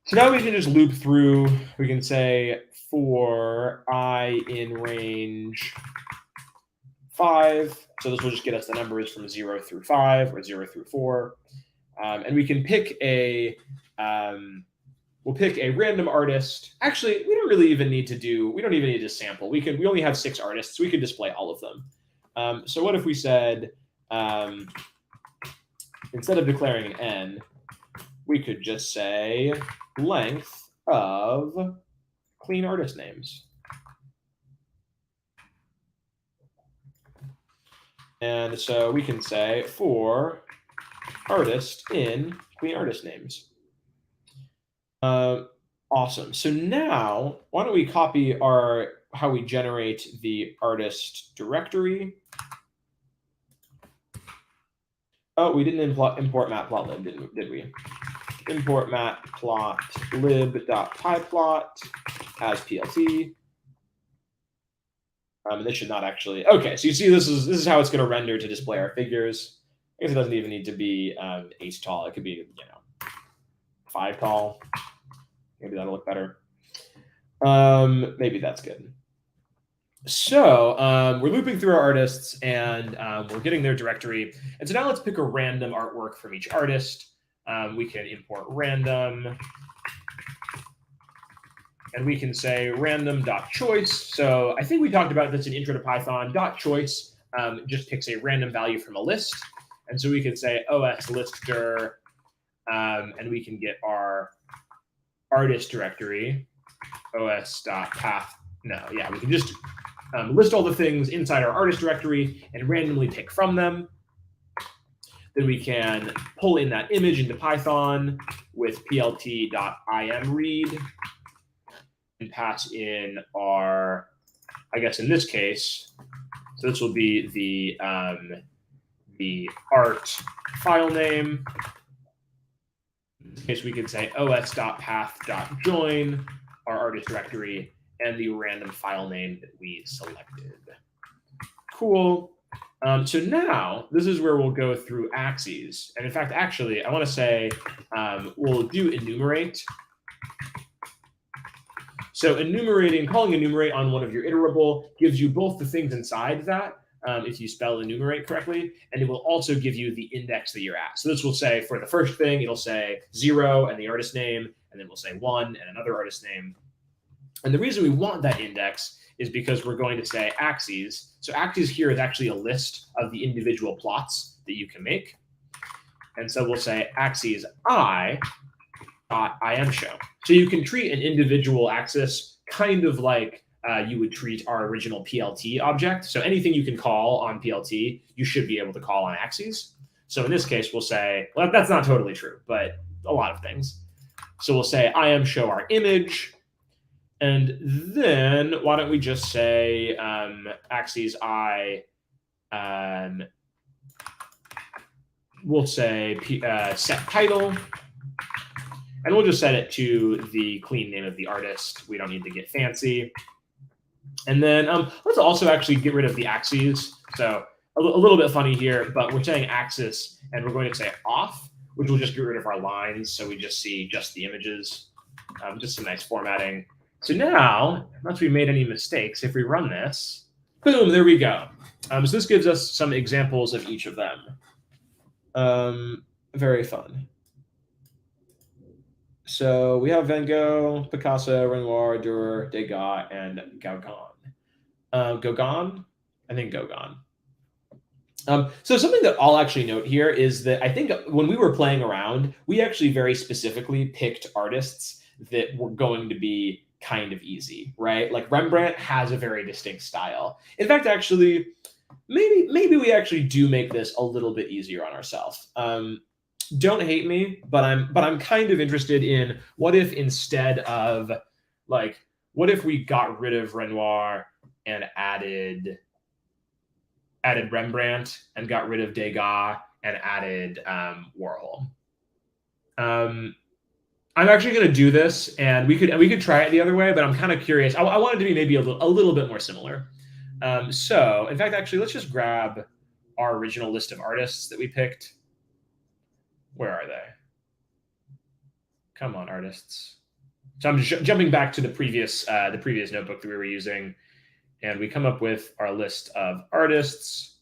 So now we can just loop through. We can say for I in range 5. So this will just get us the numbers from 0 through 5 or 0 through 4. And we can pick we'll pick a random artist. Actually, we don't even need to sample. We only have 6 artists. We could display all of them. So what if we said, instead of declaring an n, we could just say length of clean artist names. And so we can say for artist in clean artist names. Awesome. So now why don't we copy how we generate the artist directory. Oh, we didn't import matplotlib, did we? Import matplotlib.pyplot as plt. This should not actually. Okay, so you see this is how it's going to render to display our figures. I guess it doesn't even need to be 8 tall. It could be 5 tall. Maybe that'll look better. Maybe that's good. So we're looping through our artists, and we're getting their directory. And so now let's pick a random artwork from each artist. We can import random, and we can say random.choice. So I think we talked about this in Intro to Python. .choice just picks a random value from a list. And so we could say os list_dir, and we can get our artist directory, os.path. No, yeah, we can just list all the things inside our artist directory and randomly pick from them. Then we can pull in that image into Python with plt.imread and pass in our, I guess in this case, so this will be the art file name. In this case, we can say os.path.join our artist directory and the random file name that we selected. Cool. So now this is where we'll go through axes. And in fact, actually, I want to say we'll do enumerate. So calling enumerate on one of your iterable gives you both the things inside that, if you spell enumerate correctly, and it will also give you the index that you're at. So this will say for the first thing, it'll say 0 and the artist name, and then we'll say 1 and another artist name. And the reason we want that index is because we're going to say axes. So axes here is actually a list of the individual plots that you can make. And so we'll say axes I.imShow. So you can treat an individual axis kind of like you would treat our original PLT object. So anything you can call on PLT, you should be able to call on axes. So in this case, we'll say, well, that's not totally true, but a lot of things. So we'll say IMShow our image. And then why don't we just say axes I, we'll say set title, and we'll just set it to the clean name of the artist. We don't need to get fancy. And then let's also actually get rid of the axes. So a little bit funny here, but we're saying axis, and we're going to say off, which will just get rid of our lines, so we just see just the images. Just some nice formatting. So now, unless we made any mistakes, if we run this, boom, there we go. So this gives us some examples of each of them. Very fun. So we have Van Gogh, Picasso, Renoir, Durer, Degas, and Gauguin. Gauguin? I think Gauguin. So something that I'll actually note here is that I think when we were playing around, we actually very specifically picked artists that were going to be kind of easy, right? Like Rembrandt has a very distinct style. In fact, actually, maybe we actually do make this a little bit easier on ourselves. Don't hate me, but I'm kind of interested in what if instead of like, what if we got rid of Renoir and added Rembrandt and got rid of Degas and added Warhol. I'm actually going to do this, and we could try it the other way, but I'm kind of curious. I want it to be maybe a little bit more similar. So, in fact, actually, let's just grab our original list of artists that we picked. Where are they? Come on, artists. So I'm jumping back to the previous notebook that we were using, and we come up with our list of artists.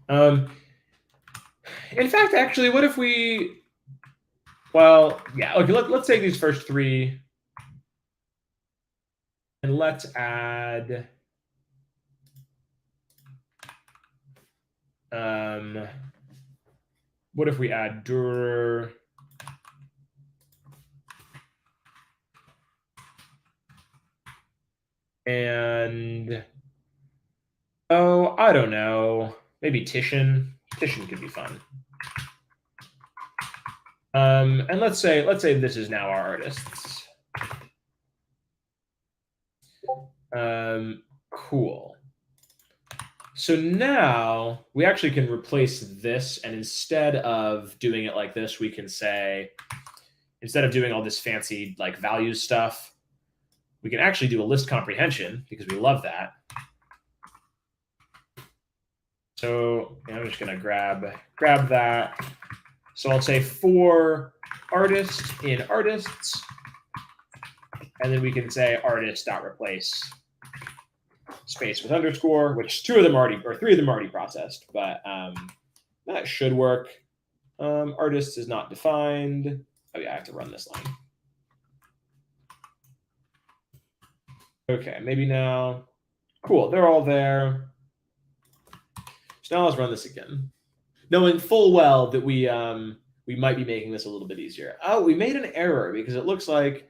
In fact, actually, what if we? Well, yeah. Okay, let's take these first three, and let's add. What if we add Durer? And oh, I don't know. Maybe Titian. Titian could be fun. And let's say this is now our artists. Cool. So now we actually can replace this, and instead of doing it like this, we can say, instead of doing all this fancy like values stuff, we can actually do a list comprehension because we love that. So I'm just going to grab that. So I'll say for artist in artists, and then we can say artist.replace space with underscore, which three of them already processed, but that should work. Artist is not defined. Oh yeah, I have to run this line. Okay, maybe now. Cool, they're all there. So now let's run this again, knowing full well that we might be making this a little bit easier. Oh, we made an error because it looks like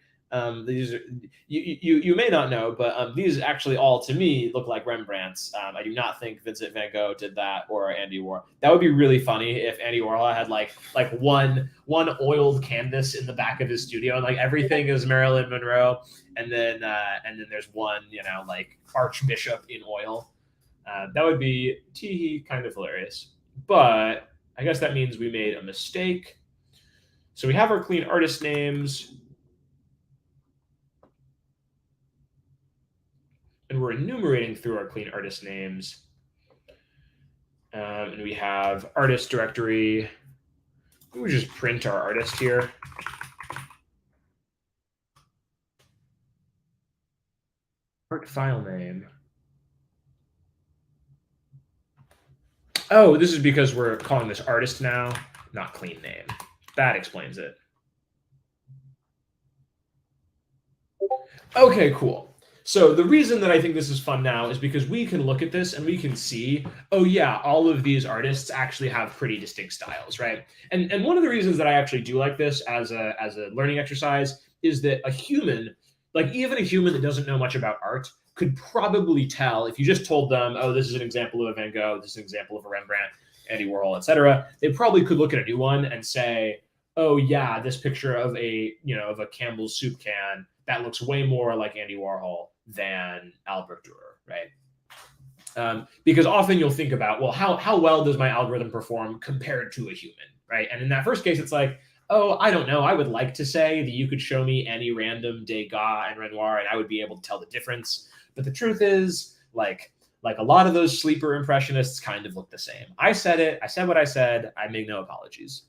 these are, you may not know, but these actually all to me look like Rembrandts. I do not think Vincent van Gogh did that, or Andy Warhol. That would be really funny if Andy Warhol had like one oiled canvas in the back of his studio, and like everything is Marilyn Monroe, and then there's one like archbishop in oil. That would be kind of hilarious. But I guess that means we made a mistake. So we have our clean artist names. And we're enumerating through our clean artist names. And we have artist directory. We just print our artist here. Art file name. Oh, this is because we're calling this artist now, not clean name. That explains it. Okay, cool. So the reason that I think this is fun now is because we can look at this and we can see, oh yeah, all of these artists actually have pretty distinct styles, right? And one of the reasons that I actually do like this as a learning exercise is that a human, like even a human that doesn't know much about art, could probably tell if you just told them, oh, this is an example of a Van Gogh, this is an example of a Rembrandt, Andy Warhol, etc. They probably could look at a new one and say, oh yeah, this picture of a Campbell's soup can, that looks way more like Andy Warhol than Albert Dürer, right? Because often you'll think about, well, how well does my algorithm perform compared to a human, right? And in that first case, it's like, oh, I don't know. I would like to say that you could show me any random Degas and Renoir, and I would be able to tell the difference. But the truth is, like, like a lot of those sleeper impressionists kind of look the same. I said it. I said what I said. I make no apologies.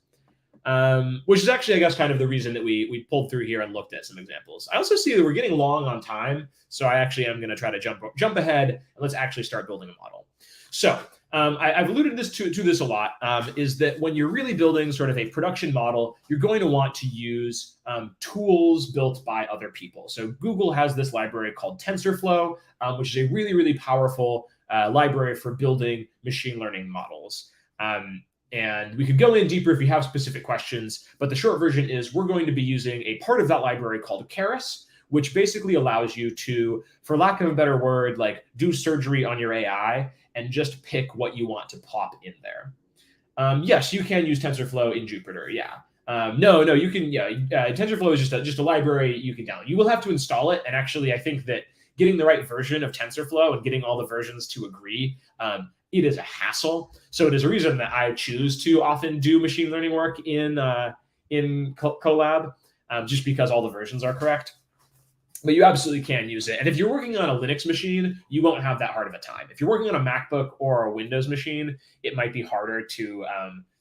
Which is actually, I guess, kind of the reason that we pulled through here and looked at some examples. I also see that we're getting long on time, so I actually am going to try to jump ahead and let's actually start building a model. So I've alluded to this a lot, is that when you're really building sort of a production model, you're going to want to use tools built by other people. So Google has this library called TensorFlow, which is a really, really powerful library for building machine learning models. And we could go in deeper if you have specific questions, but the short version is we're going to be using a part of that library called Keras, which basically allows you to, for lack of a better word, like do surgery on your AI and just pick what you want to plop in there. Yes, you can use TensorFlow in Jupyter. Yeah. No, you can. Yeah, TensorFlow is just a library you can download. You will have to install it, and actually, I think that getting the right version of TensorFlow and getting all the versions to agree, it is a hassle. So it is a reason that I choose to often do machine learning work in Colab, just because all the versions are correct. But you absolutely can use it. And if you're working on a Linux machine, you won't have that hard of a time. If you're working on a MacBook or a Windows machine, it might be harder to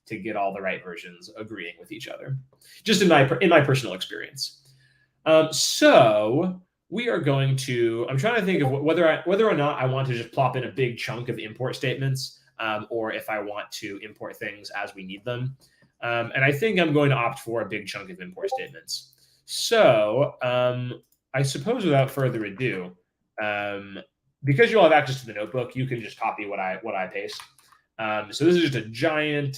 get all the right versions agreeing with each other. Just in my personal experience. So we are going to. I'm trying to think of whether or not I want to just plop in a big chunk of import statements, or if I want to import things as we need them. And I think I'm going to opt for a big chunk of import statements. So I suppose without further ado, because you all have access to the notebook, you can just copy what I paste. So this is just a giant.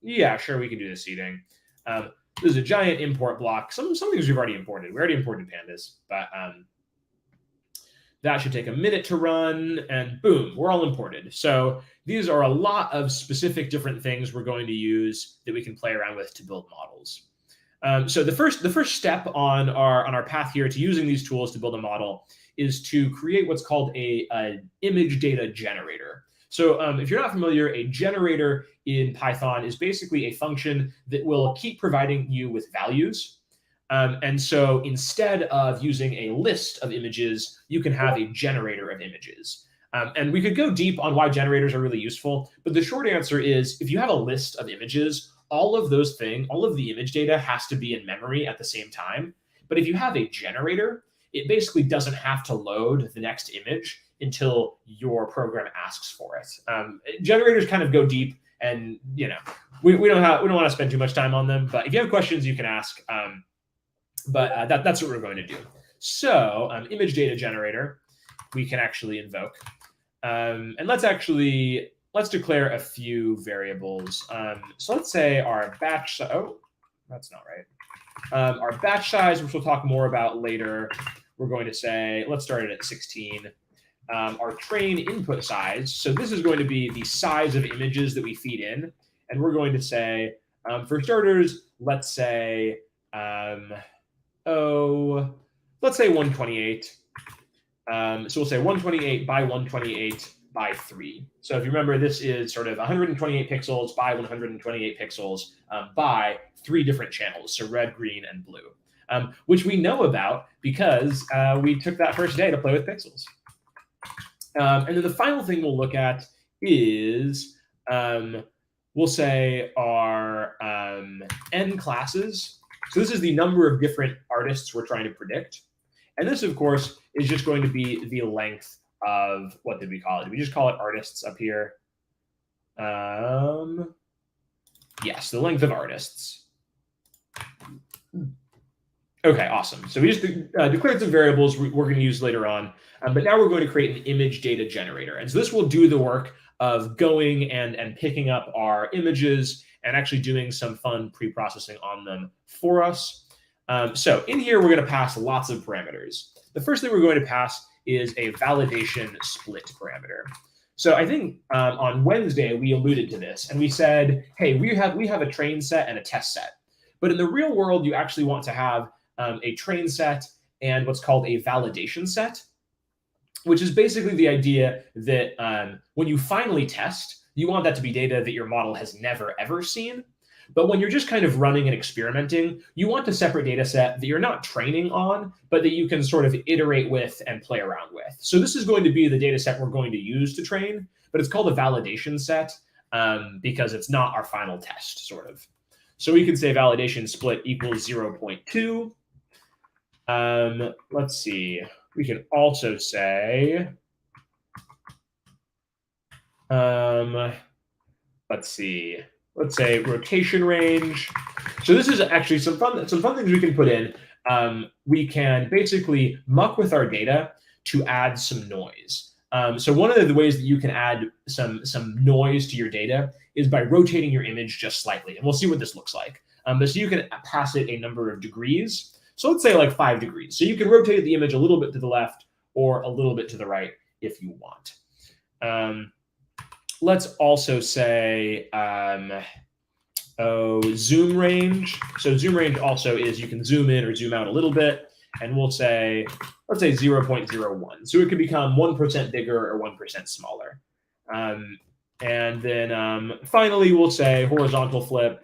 Yeah, sure, we can do the seeding. This is a giant import block. Some things we've already imported. We already imported pandas, but that should take a minute to run, and boom, we're all imported. So these are a lot of specific different things we're going to use that we can play around with to build models. So the first step on our path here to using these tools to build a model is to create what's called a image data generator. So if you're not familiar, a generator in Python is basically a function that will keep providing you with values. And so instead of using a list of images, you can have a generator of images. And we could go deep on why generators are really useful, but the short answer is if you have a list of images, all of the image data has to be in memory at the same time. But if you have a generator, it basically doesn't have to load the next image until your program asks for it. Generators kind of go deep, and we don't want to spend too much time on them. But if you have questions, you can ask. That's what we're going to do. So image data generator, we can actually invoke, and let's declare a few variables. So let's say our batch. Oh, that's not right. Our batch size, which we'll talk more about later, we're going to say, let's start it at 16. Our train input size. So this is going to be the size of images that we feed in. And we're going to say, for starters, let's say, let's say 128. So we'll say 128 by 128 by 3. So if you remember, this is sort of 128 pixels by 128 pixels by 3 different channels, so red, green, and blue, which we know about because we took that first day to play with pixels. And then the final thing we'll look at is we'll say our n classes. So this is the number of different artists we're trying to predict. And this, of course, is just going to be the length of, what did we call it? Did we just call it artists up here? Yes, the length of artists. Okay, awesome. So we just declared some variables we're going to use later on. But now we're going to create an image data generator. And so this will do the work of going and picking up our images and actually doing some fun pre-processing on them for us. So in here, we're going to pass lots of parameters. The first thing we're going to pass is a validation split parameter. So I think on Wednesday, we alluded to this. And we said, hey, we have a train set and a test set. But in the real world, you actually want to have a train set and what's called a validation set, which is basically the idea that when you finally test, you want that to be data that your model has never, ever seen. But when you're just kind of running and experimenting, you want a separate data set that you're not training on, but that you can sort of iterate with and play around with. So this is going to be the data set we're going to use to train, but it's called a validation set because it's not our final test, sort of. So we can say validation split equals 0.2. Let's see. We can also say, let's say rotation range. So this is actually some fun things we can put in. We can basically muck with our data to add some noise. So one of the ways that you can add some noise to your data is by rotating your image just slightly. And we'll see what this looks like. But so you can pass it a number of degrees. So let's say like 5 degrees. So you can rotate the image a little bit to the left or a little bit to the right if you want. Let's also say zoom range. So zoom range also is you can zoom in or zoom out a little bit. And we'll say, let's say 0.01. So it could become 1% bigger or 1% smaller. And then finally, we'll say horizontal flip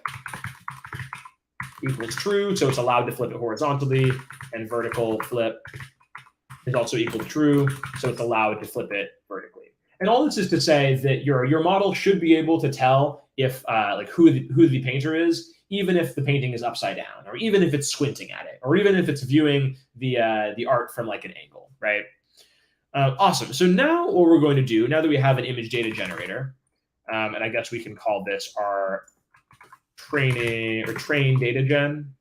equals true. So it's allowed to flip it horizontally. And vertical flip is also equal to true. So it's allowed to flip it vertically. And all this is to say that your model should be able to tell if like who the painter is, even if the painting is upside down, or even if it's squinting at it, or even if it's viewing the art from like an angle, right? Awesome. So now what we're going to do, now that we have an image data generator, and I guess we can call this our train data gen.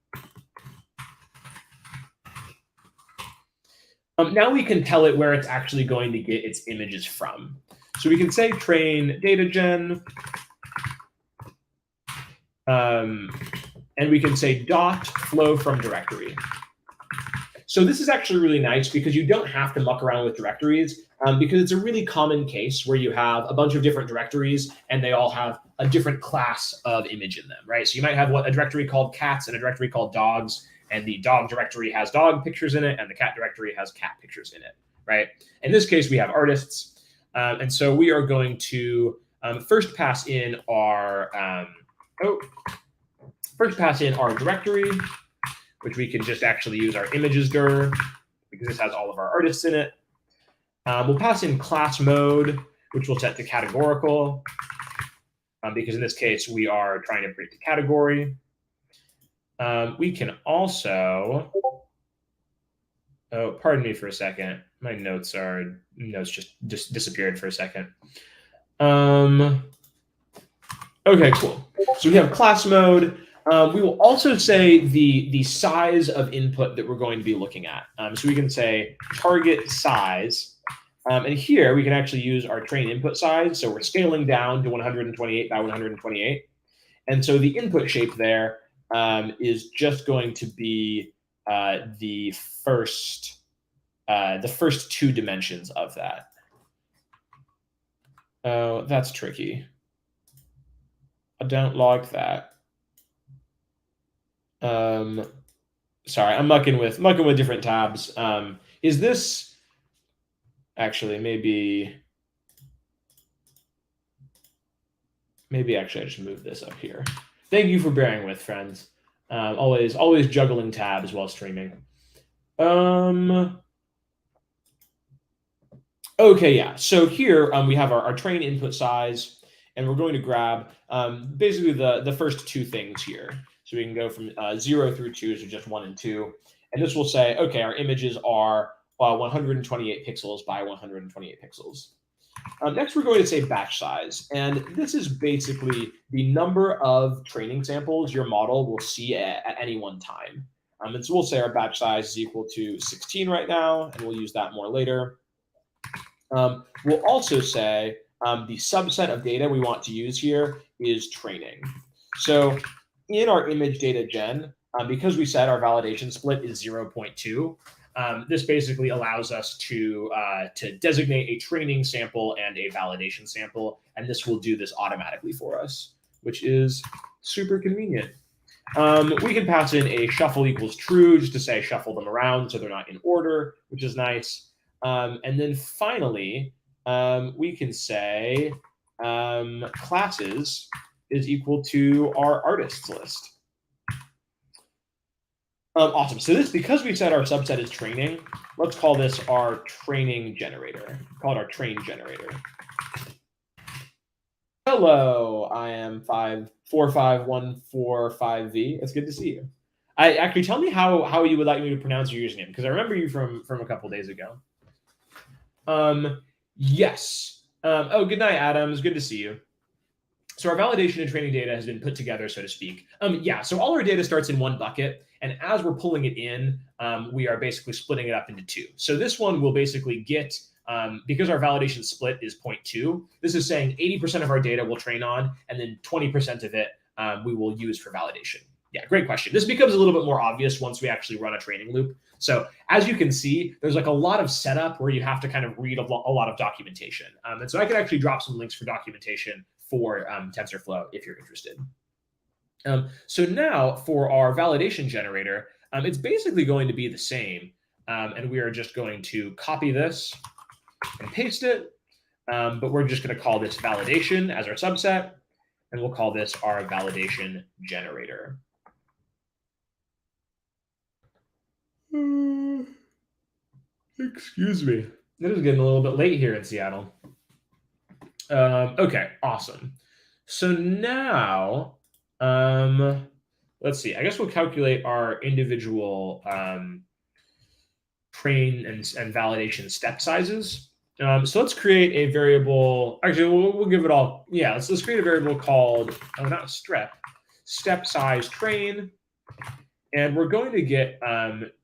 Now we can tell it where it's actually going to get its images from. So we can say train data gen, and we can say dot flow from directory. So this is actually really nice because you don't have to muck around with directories because it's a really common case where you have a bunch of different directories and they all have a different class of image in them, right? So you might have a directory called cats and a directory called dogs, and the dog directory has dog pictures in it and the cat directory has cat pictures in it, right? In this case, we have artists. And so we are going to first pass in our directory, which we can just actually use our images dir because this has all of our artists in it. We'll pass in class mode, which we'll set to categorical because in this case, we are trying to break the category. We can also, oh, pardon me for a second. My notes just disappeared for a second. Okay, cool. So we have class mode. We will also say the size of input that we're going to be looking at. So we can say target size. And here we can actually use our train input size. So we're scaling down to 128 by 128. And so the input shape there is just going to be the first 2 dimensions of that. Oh, that's tricky. I don't like that. Sorry, I'm mucking with different tabs. Is this actually maybe actually I just move this up here. Thank you for bearing with, friends. Always juggling tabs while streaming. Okay, yeah. So here we have our train input size, and we're going to grab basically the first 2 things here. So we can go from 0 through 2, so just 1 and 2. And this will say, okay, our images are 128 pixels by 128 pixels. Next, we're going to say batch size. And this is basically the number of training samples your model will see at any one time. And so we'll say our batch size is equal to 16 right now, and we'll use that more later. We'll also say the subset of data we want to use here is training. So in our image data gen, because we said our validation split is 0.2, this basically allows us to designate a training sample and a validation sample, and this will do this automatically for us, which is super convenient. We can pass in a shuffle equals true just to say shuffle them around so they're not in order, which is nice. And then finally, we can say classes is equal to our artists list. Awesome. So this, because we said our subset is training, let's call this our training generator. Call it our train generator. Hello, I am 545145V. It's good to see you. Actually, tell me how you would like me to pronounce your username, because I remember you from a couple days ago. Yes. Oh, good night, Adams. Good to see you. So our validation and training data has been put together, so to speak. Yeah, so all our data starts in one bucket, and as we're pulling it in, we are basically splitting it up into two. So this one will basically get, because our validation split is 0.2, this is saying 80% of our data will train on, and then 20% of it we will use for validation. Yeah, great question. This becomes a little bit more obvious once we actually run a training loop. So as you can see, there's like a lot of setup where you have to kind of read a lot of documentation. And so I could actually drop some links for documentation for TensorFlow if you're interested. So now for our validation generator, it's basically going to be the same. And we are just going to copy this and paste it. But we're just going to call this validation as our subset. And we'll call this our validation generator. Excuse me. It is getting a little bit late here in Seattle. Okay, awesome. So now, let's see. I guess we'll calculate our individual train and validation step sizes. So let's create a variable. Actually, we'll give it all. Yeah, let's create a variable called, not step size train. And we're going to get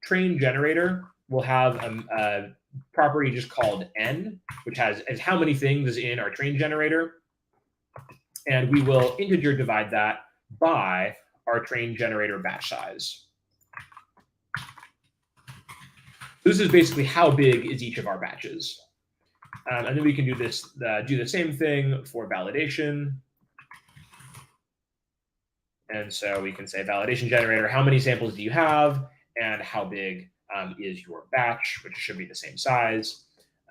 train generator. We'll have a property just called n, which has how many things is in our train generator. And we will integer divide that by our train generator batch size. This is basically how big is each of our batches. And then we can do this, do the same thing for validation. And so we can say validation generator, how many samples do you have? And how big is your batch, which should be the same size.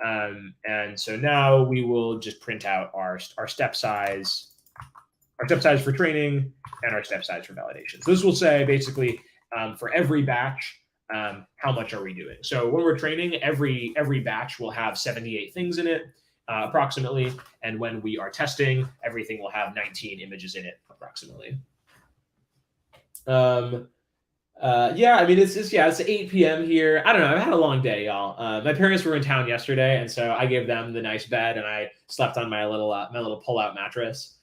And so now we will just print out our step size for training and our step size for validation. So this will say basically for every batch, how much are we doing? So when we're training, every batch will have 78 things in it, approximately. And when we are testing, everything will have 19 images in it, approximately. Yeah, I mean, it's 8 p.m. here. I don't know. I've had a long day, y'all. My parents were in town yesterday, and so I gave them the nice bed, and I slept on my little pull-out mattress.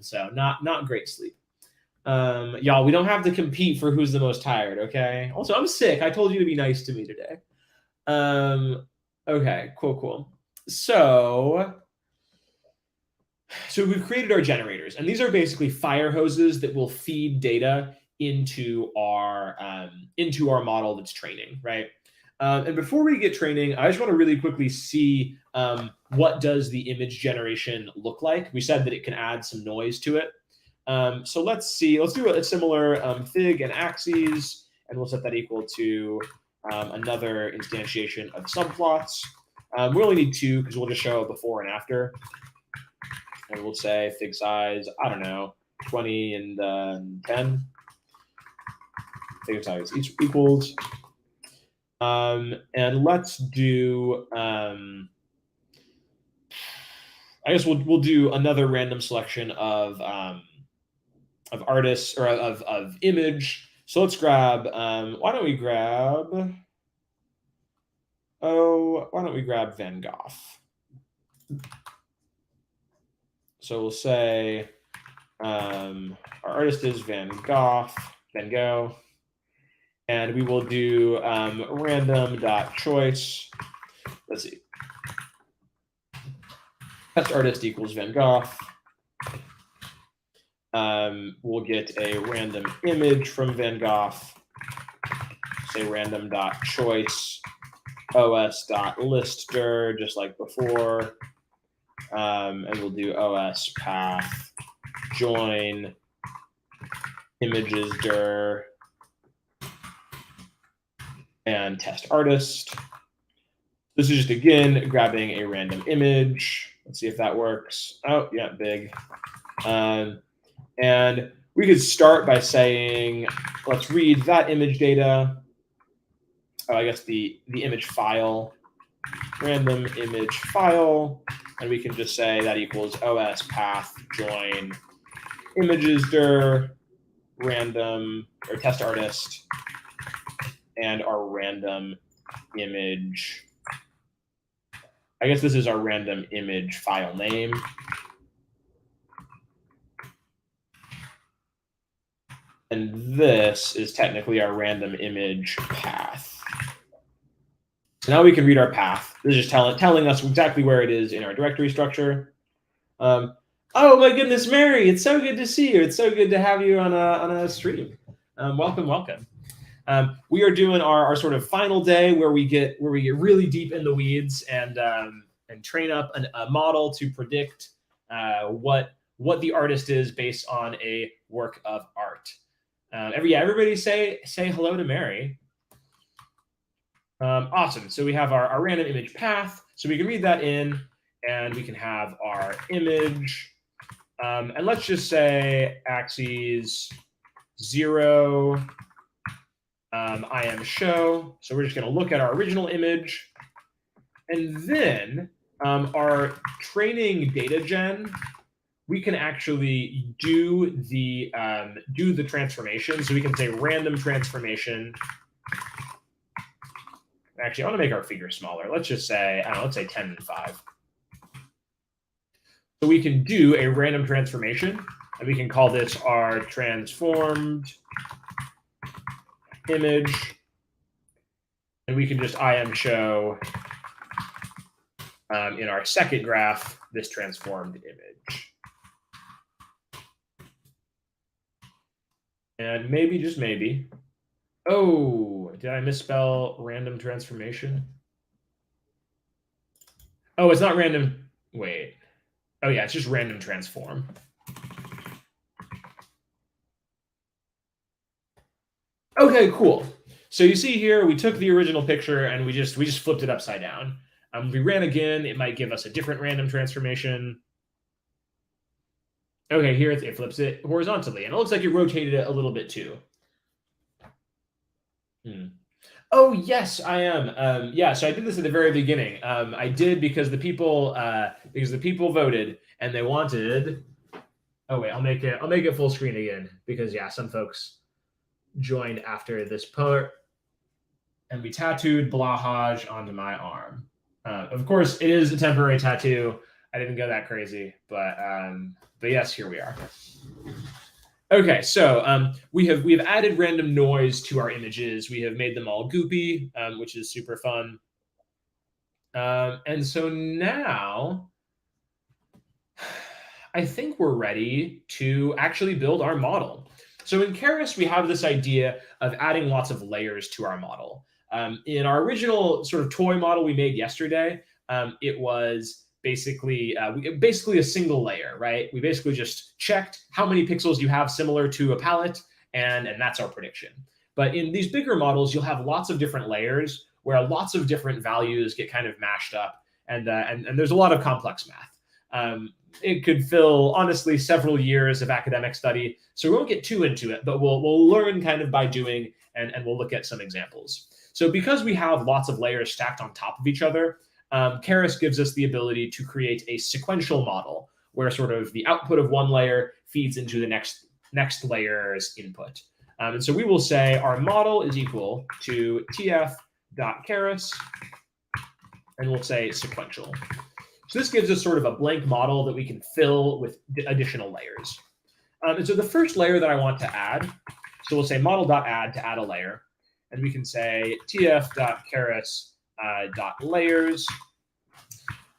So not great sleep. Y'all, we don't have to compete for who's the most tired, okay? Also, I'm sick. I told you to be nice to me today. Okay, cool. So we've created our generators, and these are basically fire hoses that will feed data into our model that's training, right? And before we get training, I just want to really quickly see what does the image generation look like. We said that it can add some noise to it. So let's see. Let's do a similar fig and axes, and we'll set that equal to another instantiation of subplots. We only need two because we'll just show before and after. And we'll say fig size, I don't know, 20 and 10. Fig size each equals. And let's do, I guess we'll do another random selection of artists or of image. So let's grab, why don't we grab Van Gogh? So we'll say our artist is Van Gogh. And we will do random.choice. Let's see. Test artist equals Van Gogh. We'll get a random image from Van Gogh. Say random.choice os.listdir, just like before. And we'll do os path join images dir and test artist. This is just, again, grabbing a random image. Let's see if that works. Oh, yeah, big. And And we could start by saying, let's read that image data. Oh, I guess the image file, random image file. And we can just say that equals os path join images dir random or test artist and our random image. I guess this is our random image file name. And this is technically our random image path. So now we can read our path. This is just telling us exactly where it is in our directory structure. Oh my goodness, Mary! It's so good to see you. It's so good to have you on a stream. Welcome, welcome. We are doing our sort of final day where we get really deep in the weeds and train up a model to predict what the artist is based on a work of art. Everybody say hello to Mary. Awesome. So we have our random image path. So we can read that in, and we can have our image. And let's just say axes 0, I am show. So we're just going to look at our original image. And then our training data gen, we can actually do the transformation. So we can say random transformation. Actually, I want to make our figure smaller. Let's just say, let's say 10 and 5. So we can do a random transformation, and we can call this our transformed image. And we can just IM show in our second graph this transformed image. And maybe, just maybe, oh, did I misspell random transformation? Oh, it's not random. Wait. Oh, yeah, it's just random transform. Okay, cool. So you see here, we took the original picture and we just flipped it upside down. We ran again. It might give us a different random transformation. Okay, here it flips it horizontally, and it looks like it rotated it a little bit too. Oh yes, I am. Yeah, so I did this at the very beginning. I did because the people voted and they wanted. Oh wait, I'll make it full screen again because yeah, some folks joined after this part, and we tattooed Blahaj onto my arm. Of course, it is a temporary tattoo. I didn't go that crazy, but yes, here we are. Okay, so we have added random noise to our images. We have made them all goopy, which is super fun. And so now I think we're ready to actually build our model. So in Keras, we have this idea of adding lots of layers to our model. In our original sort of toy model we made yesterday, it was basically a single layer, right? We basically just checked how many pixels you have similar to a palette, and that's our prediction. But in these bigger models, you'll have lots of different layers where lots of different values get kind of mashed up, and there's a lot of complex math. It could fill, honestly, several years of academic study, so we won't get too into it, but we'll learn kind of by doing, and we'll look at some examples. So because we have lots of layers stacked on top of each other, Keras gives us the ability to create a sequential model where sort of the output of one layer feeds into the next layer's input. And so we will say our model is equal to tf.keras, and we'll say sequential. So this gives us sort of a blank model that we can fill with additional layers. And so the first layer that I want to add, so we'll say model.add to add a layer, and we can say tf.keras.layers.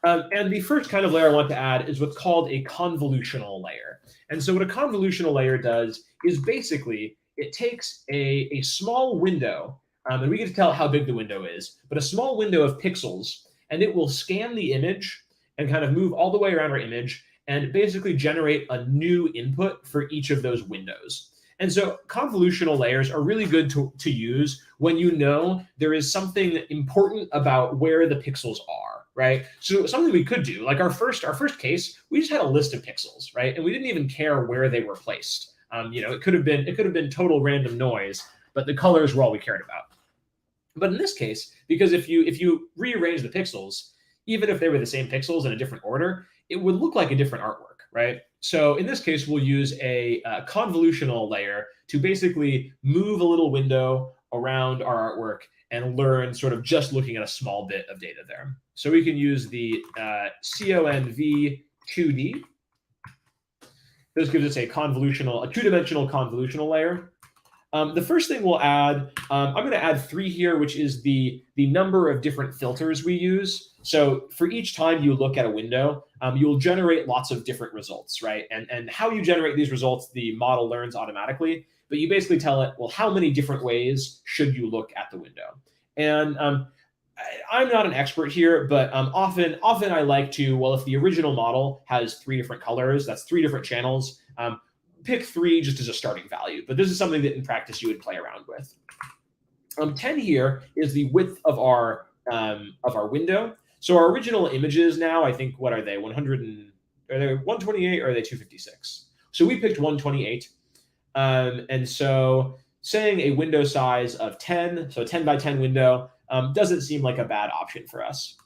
And the first kind of layer I want to add is what's called a convolutional layer. And so what a convolutional layer does is basically it takes a small window, and we get to tell how big the window is, but a small window of pixels, and it will scan the image and kind of move all the way around our image and basically generate a new input for each of those windows. And so convolutional layers are really good to use when you know there is something important about where the pixels are. right? So something we could do, like our first case, we just had a list of pixels, right? And we didn't even care where they were placed. It could have been total random noise, but the colors were all we cared about. But in this case, because if you rearrange the pixels, even if they were the same pixels in a different order, it would look like a different artwork, right? So in this case, we'll use a convolutional layer to basically move a little window around our artwork and learn sort of just looking at a small bit of data there. So we can use the conv2D. This gives us a two-dimensional convolutional layer. The first thing we'll add, I'm going to add 3 here, which is the number of different filters we use. So for each time you look at a window, you'll generate lots of different results, right? And how you generate these results, the model learns automatically. But you basically tell it, well, how many different ways should you look at the window? And I'm not an expert here, but often I like to, well, if the original model has 3 different colors, that's 3 different channels. Pick 3 just as a starting value, but this is something that in practice you would play around with. 10 here is the width of our window. So our original images now, I think, what are they? 128 or are they 256? So we picked 128. And so saying a window size of 10, so a 10 by 10 window, doesn't seem like a bad option for us.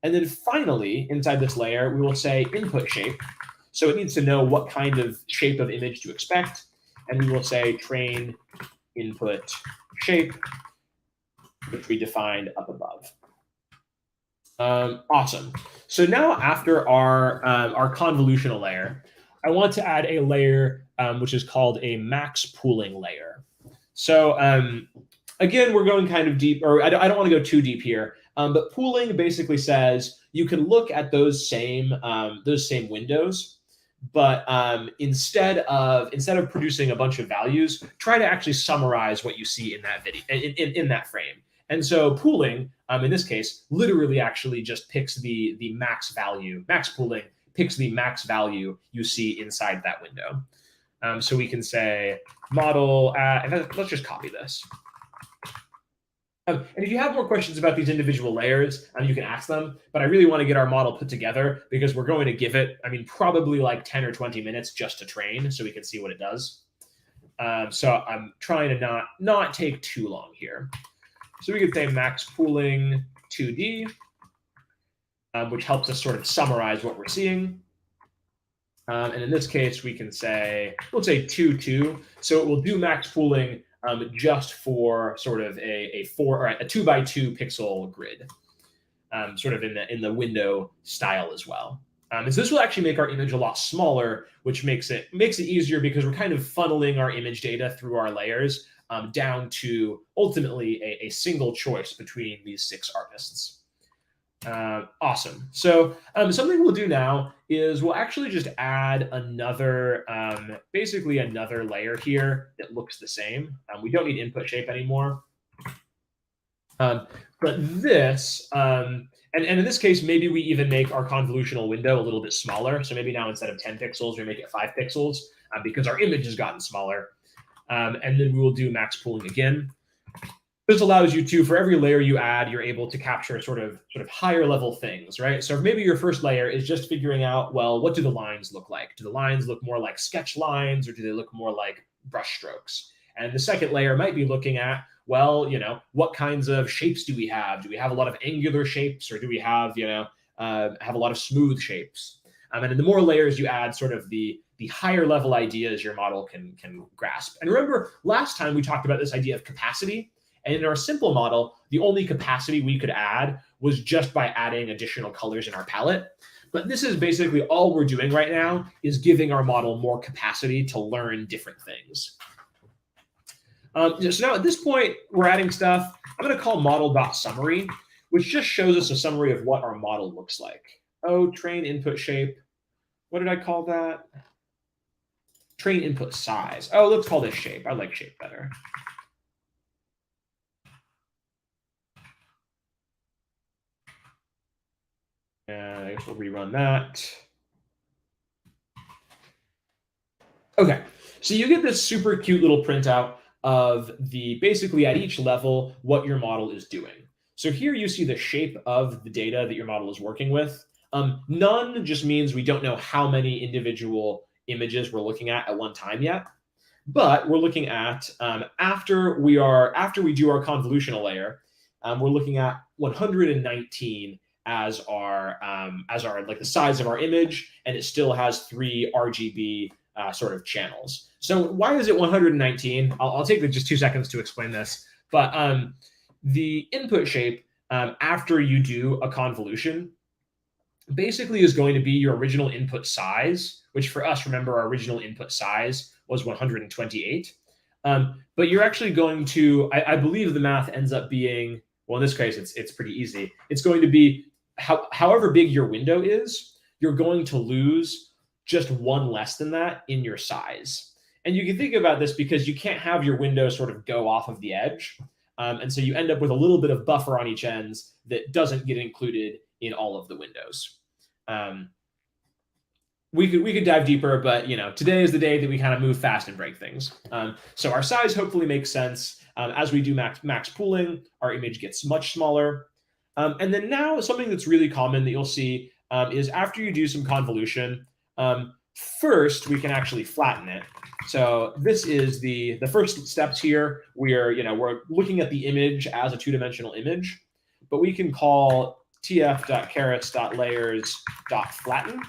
And then finally, inside this layer, we will say input shape. So it needs to know what kind of shape of image to expect. And we will say train input shape, which we defined up above. Awesome. So now after our convolutional layer, I want to add a layer which is called a max pooling layer. So again, we're going kind of deep, or I don't want to go too deep here. But pooling basically says you can look at those same windows, but instead of producing a bunch of values, try to actually summarize what you see in that video in that frame. And so pooling, in this case, literally actually just picks the max value. Max pooling picks the max value you see inside that window. So we can say model at, and let's just copy this. And if you have more questions about these individual layers, you can ask them. But I really want to get our model put together because we're going to give it, probably like 10 or 20 minutes just to train so we can see what it does. So I'm trying to not take too long here. So we could say max pooling 2D, which helps us sort of summarize what we're seeing. And in this case, we can say, let's say 2, so it will do max pooling just for sort of a 2 by 2 pixel grid, sort of in the window style as well. And so this will actually make our image a lot smaller, which makes it easier because we're kind of funneling our image data through our layers down to ultimately a single choice between these 6 artists. Awesome. So something we'll do now is we'll actually just add another, basically another layer here that looks the same. We don't need input shape anymore. But this, and in this case, maybe we even make our convolutional window a little bit smaller. So maybe now instead of 10 pixels, we make it 5 pixels because our image has gotten smaller. And then we will do max pooling again. This allows you to, for every layer you add, you're able to capture sort of higher level things, right? So maybe your first layer is just figuring out, well, what do the lines look like? Do the lines look more like sketch lines or do they look more like brush strokes? And the second layer might be looking at, well, what kinds of shapes do we have? Do we have a lot of angular shapes or do we have, have a lot of smooth shapes? And the more layers you add, sort of the higher level ideas your model can grasp. And remember, last time we talked about this idea of capacity. And in our simple model, the only capacity we could add was just by adding additional colors in our palette. But this is basically all we're doing right now is giving our model more capacity to learn different things. So now at this point, we're adding stuff. I'm going to call model.summary, which just shows us a summary of what our model looks like. Oh, train input shape. What did I call that? Train input size. Oh, let's call this shape. I like shape better. And I guess we'll rerun that. Okay, so you get this super cute little printout of basically at each level what your model is doing. So here you see the shape of the data that your model is working with. None just means we don't know how many individual images we're looking at one time yet. But we're looking at after we do our convolutional layer, we're looking at 119 as our like the size of our image, and it still has 3 RGB sort of channels. So why is it 119? I'll take just 2 seconds to explain this. But the input shape after you do a convolution basically is going to be your original input size, which for us, remember, our original input size was 128. But you're actually going to, I believe the math ends up being, well, in this case, it's pretty easy. It's going to be however big your window is, you're going to lose just 1 less than that in your size. And you can think about this because you can't have your window sort of go off of the edge. And so you end up with a little bit of buffer on each ends that doesn't get included in all of the windows. We could dive deeper, but today is the day that we kind of move fast and break things. So our size hopefully makes sense. As we do max pooling, our image gets much smaller. And then now something that's really common that you'll see is after you do some convolution, first we can actually flatten it. So this is the first steps here. We're looking at the image as a 2-dimensional image, but we can call tf.carots.layers.flatten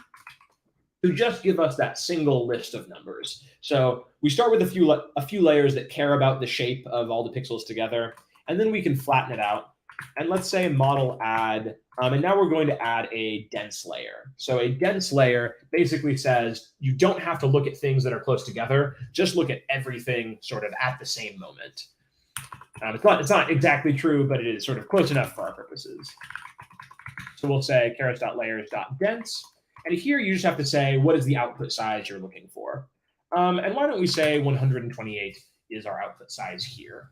to just give us that single list of numbers. So we start with a few layers that care about the shape of all the pixels together, and then we can flatten it out. And let's say model add, and now we're going to add a dense layer. So a dense layer basically says you don't have to look at things that are close together, just look at everything sort of at the same moment. It's not exactly true, but it is sort of close enough for our purposes. So we'll say carots.layers.dense. And here you just have to say, what is the output size you're looking for? And why don't we say 128 is our output size here?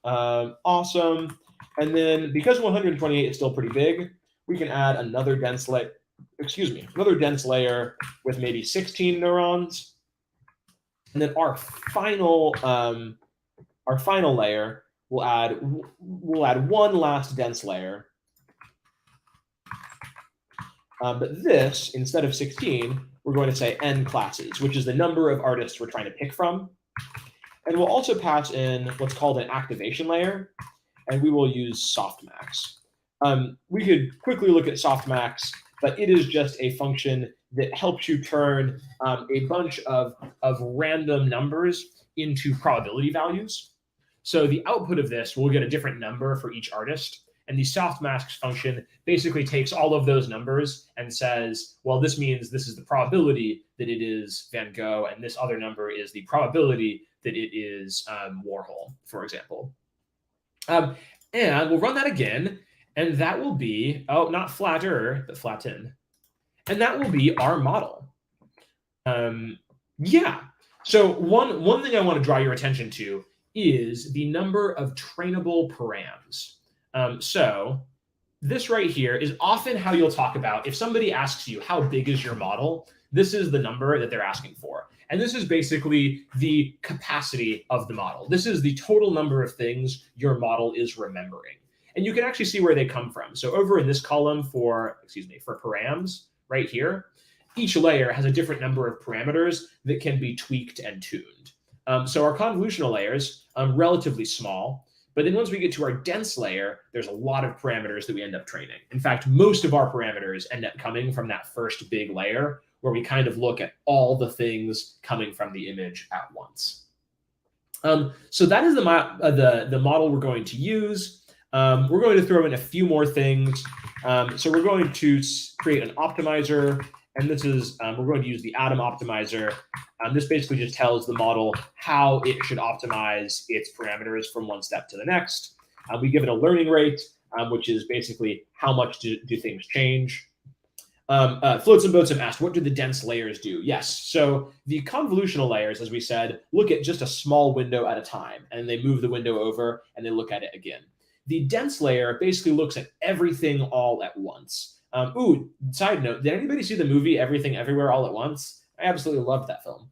Awesome. And then because 128 is still pretty big, we can add another dense layer with maybe 16 neurons. And then our final layer, we'll add 1 last dense layer. But this, instead of 16, we're going to say n classes, which is the number of artists we're trying to pick from. And we'll also pass in what's called an activation layer, and we will use softmax. We could quickly look at softmax, but it is just a function that helps you turn a bunch of random numbers into probability values. So the output of this, we'll get a different number for each artist. And the softmax function basically takes all of those numbers and says, well, this means this is the probability that it is Van Gogh, and this other number is the probability that it is Warhol, for example. And we'll run that again, and that will be, not flatter, but flatten. And that will be our model. Yeah. So one thing I want to draw your attention to is the number of trainable params. So this right here is often how you'll talk about, if somebody asks you, how big is your model? This is the number that they're asking for. And this is basically the capacity of the model. This is the total number of things your model is remembering. And you can actually see where they come from. So over in this column for params right here, each layer has a different number of parameters that can be tweaked and tuned. So our convolutional layers, relatively small. But then once we get to our dense layer, there's a lot of parameters that we end up training. In fact, most of our parameters end up coming from that first big layer, where we kind of look at all the things coming from the image at once. So that is the model we're going to use. We're going to throw in a few more things. So we're going to create an optimizer, and this is we're going to use the Atom optimizer. This basically just tells the model how it should optimize its parameters from one step to the next. We give it a learning rate, which is basically how much do things change. Floats and Boats have asked, what do the dense layers do? Yes, so the convolutional layers, as we said, look at just a small window at a time, and they move the window over, and they look at it again. The dense layer basically looks at everything all at once. Side note, did anybody see the movie Everything Everywhere All at Once? I absolutely loved that film.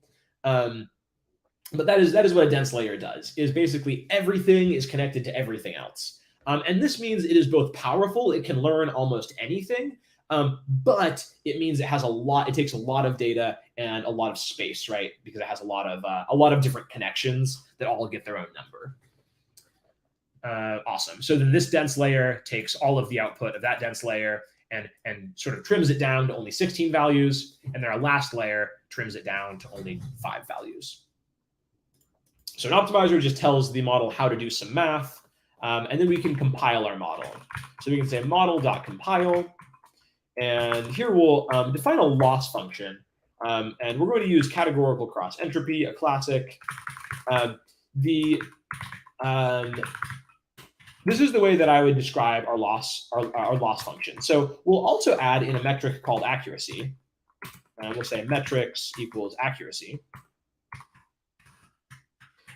But that is what a dense layer does, is basically everything is connected to everything else. And this means it is both powerful, it can learn almost anything, but it means it has it takes a lot of data and a lot of space, right? Because it has a lot of different connections that all get their own number. Awesome. So then this dense layer takes all of the output of that dense layer and sort of trims it down to only 16 values. And then our last layer trims it down to only 5 values. So an optimizer just tells the model how to do some math. And then we can compile our model. So we can say model.compile. And here we'll define a loss function. And we're going to use categorical cross entropy, a classic. This is the way that I would describe our loss function. So we'll also add in a metric called accuracy. We'll say metrics equals accuracy.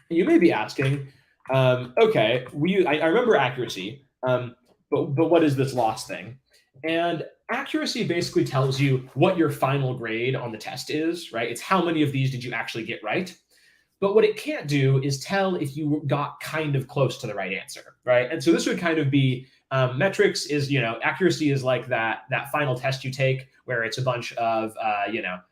And you may be asking, okay, I remember accuracy, but what is this loss thing? And accuracy basically tells you what your final grade on the test is, right? It's how many of these did you actually get right? But what it can't do is tell if you got kind of close to the right answer, right? And so this would kind of be metrics is, accuracy is like that final test you take where it's a bunch of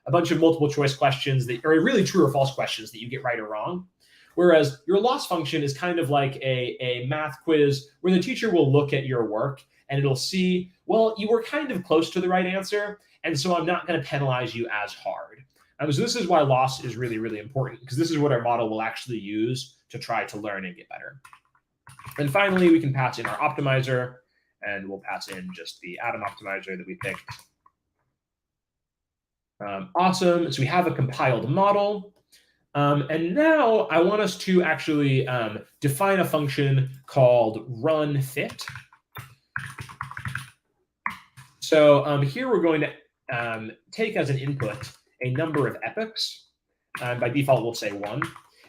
multiple choice questions that are really true or false questions that you get right or wrong. Whereas your loss function is kind of like a math quiz where the teacher will look at your work and it'll see, well, you were kind of close to the right answer, and so I'm not going to penalize you as hard. So this is why loss is really, really important, because this is what our model will actually use to try to learn and get better. And finally, we can pass in our optimizer, and we'll pass in just the atom optimizer that we picked. Awesome. So we have a compiled model. And now I want us to actually define a function called runFit. So here we're going to take as an input a number of epochs. By default, we'll say 1.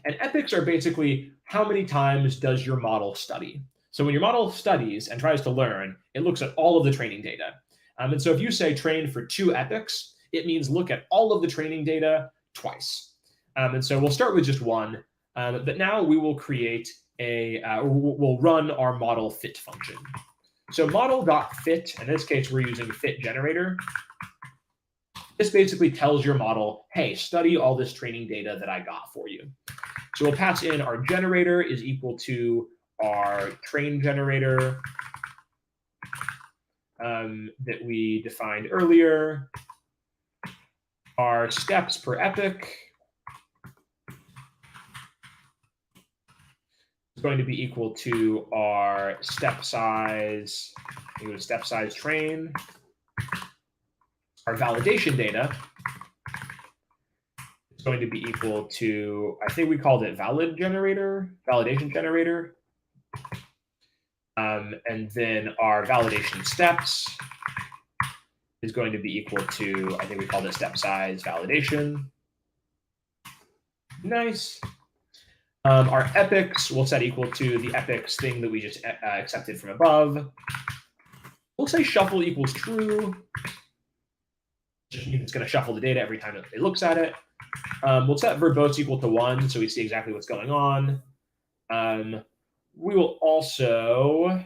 And epochs are basically how many times does your model study. So when your model studies and tries to learn, it looks at all of the training data. And so if you say train for 2 epochs, it means look at all of the training data twice. And so we'll start with just 1. But now we will create we'll run our model fit function. So model.fit, in this case, we're using fit generator. This basically tells your model, hey, study all this training data that I got for you. So we'll pass in our generator is equal to our train generator that we defined earlier. Our steps per epoch is going to be equal to our step size, step size train. Our validation data is going to be equal to, I think we called it validation generator. And then our validation steps is going to be equal to, I think we called it step size validation. Nice. Our epochs we'll set equal to the epochs thing that we just accepted from above. We'll say shuffle equals true. It's going to shuffle the data every time it looks at it. We'll set verbose equal to 1, so we see exactly what's going on. We will also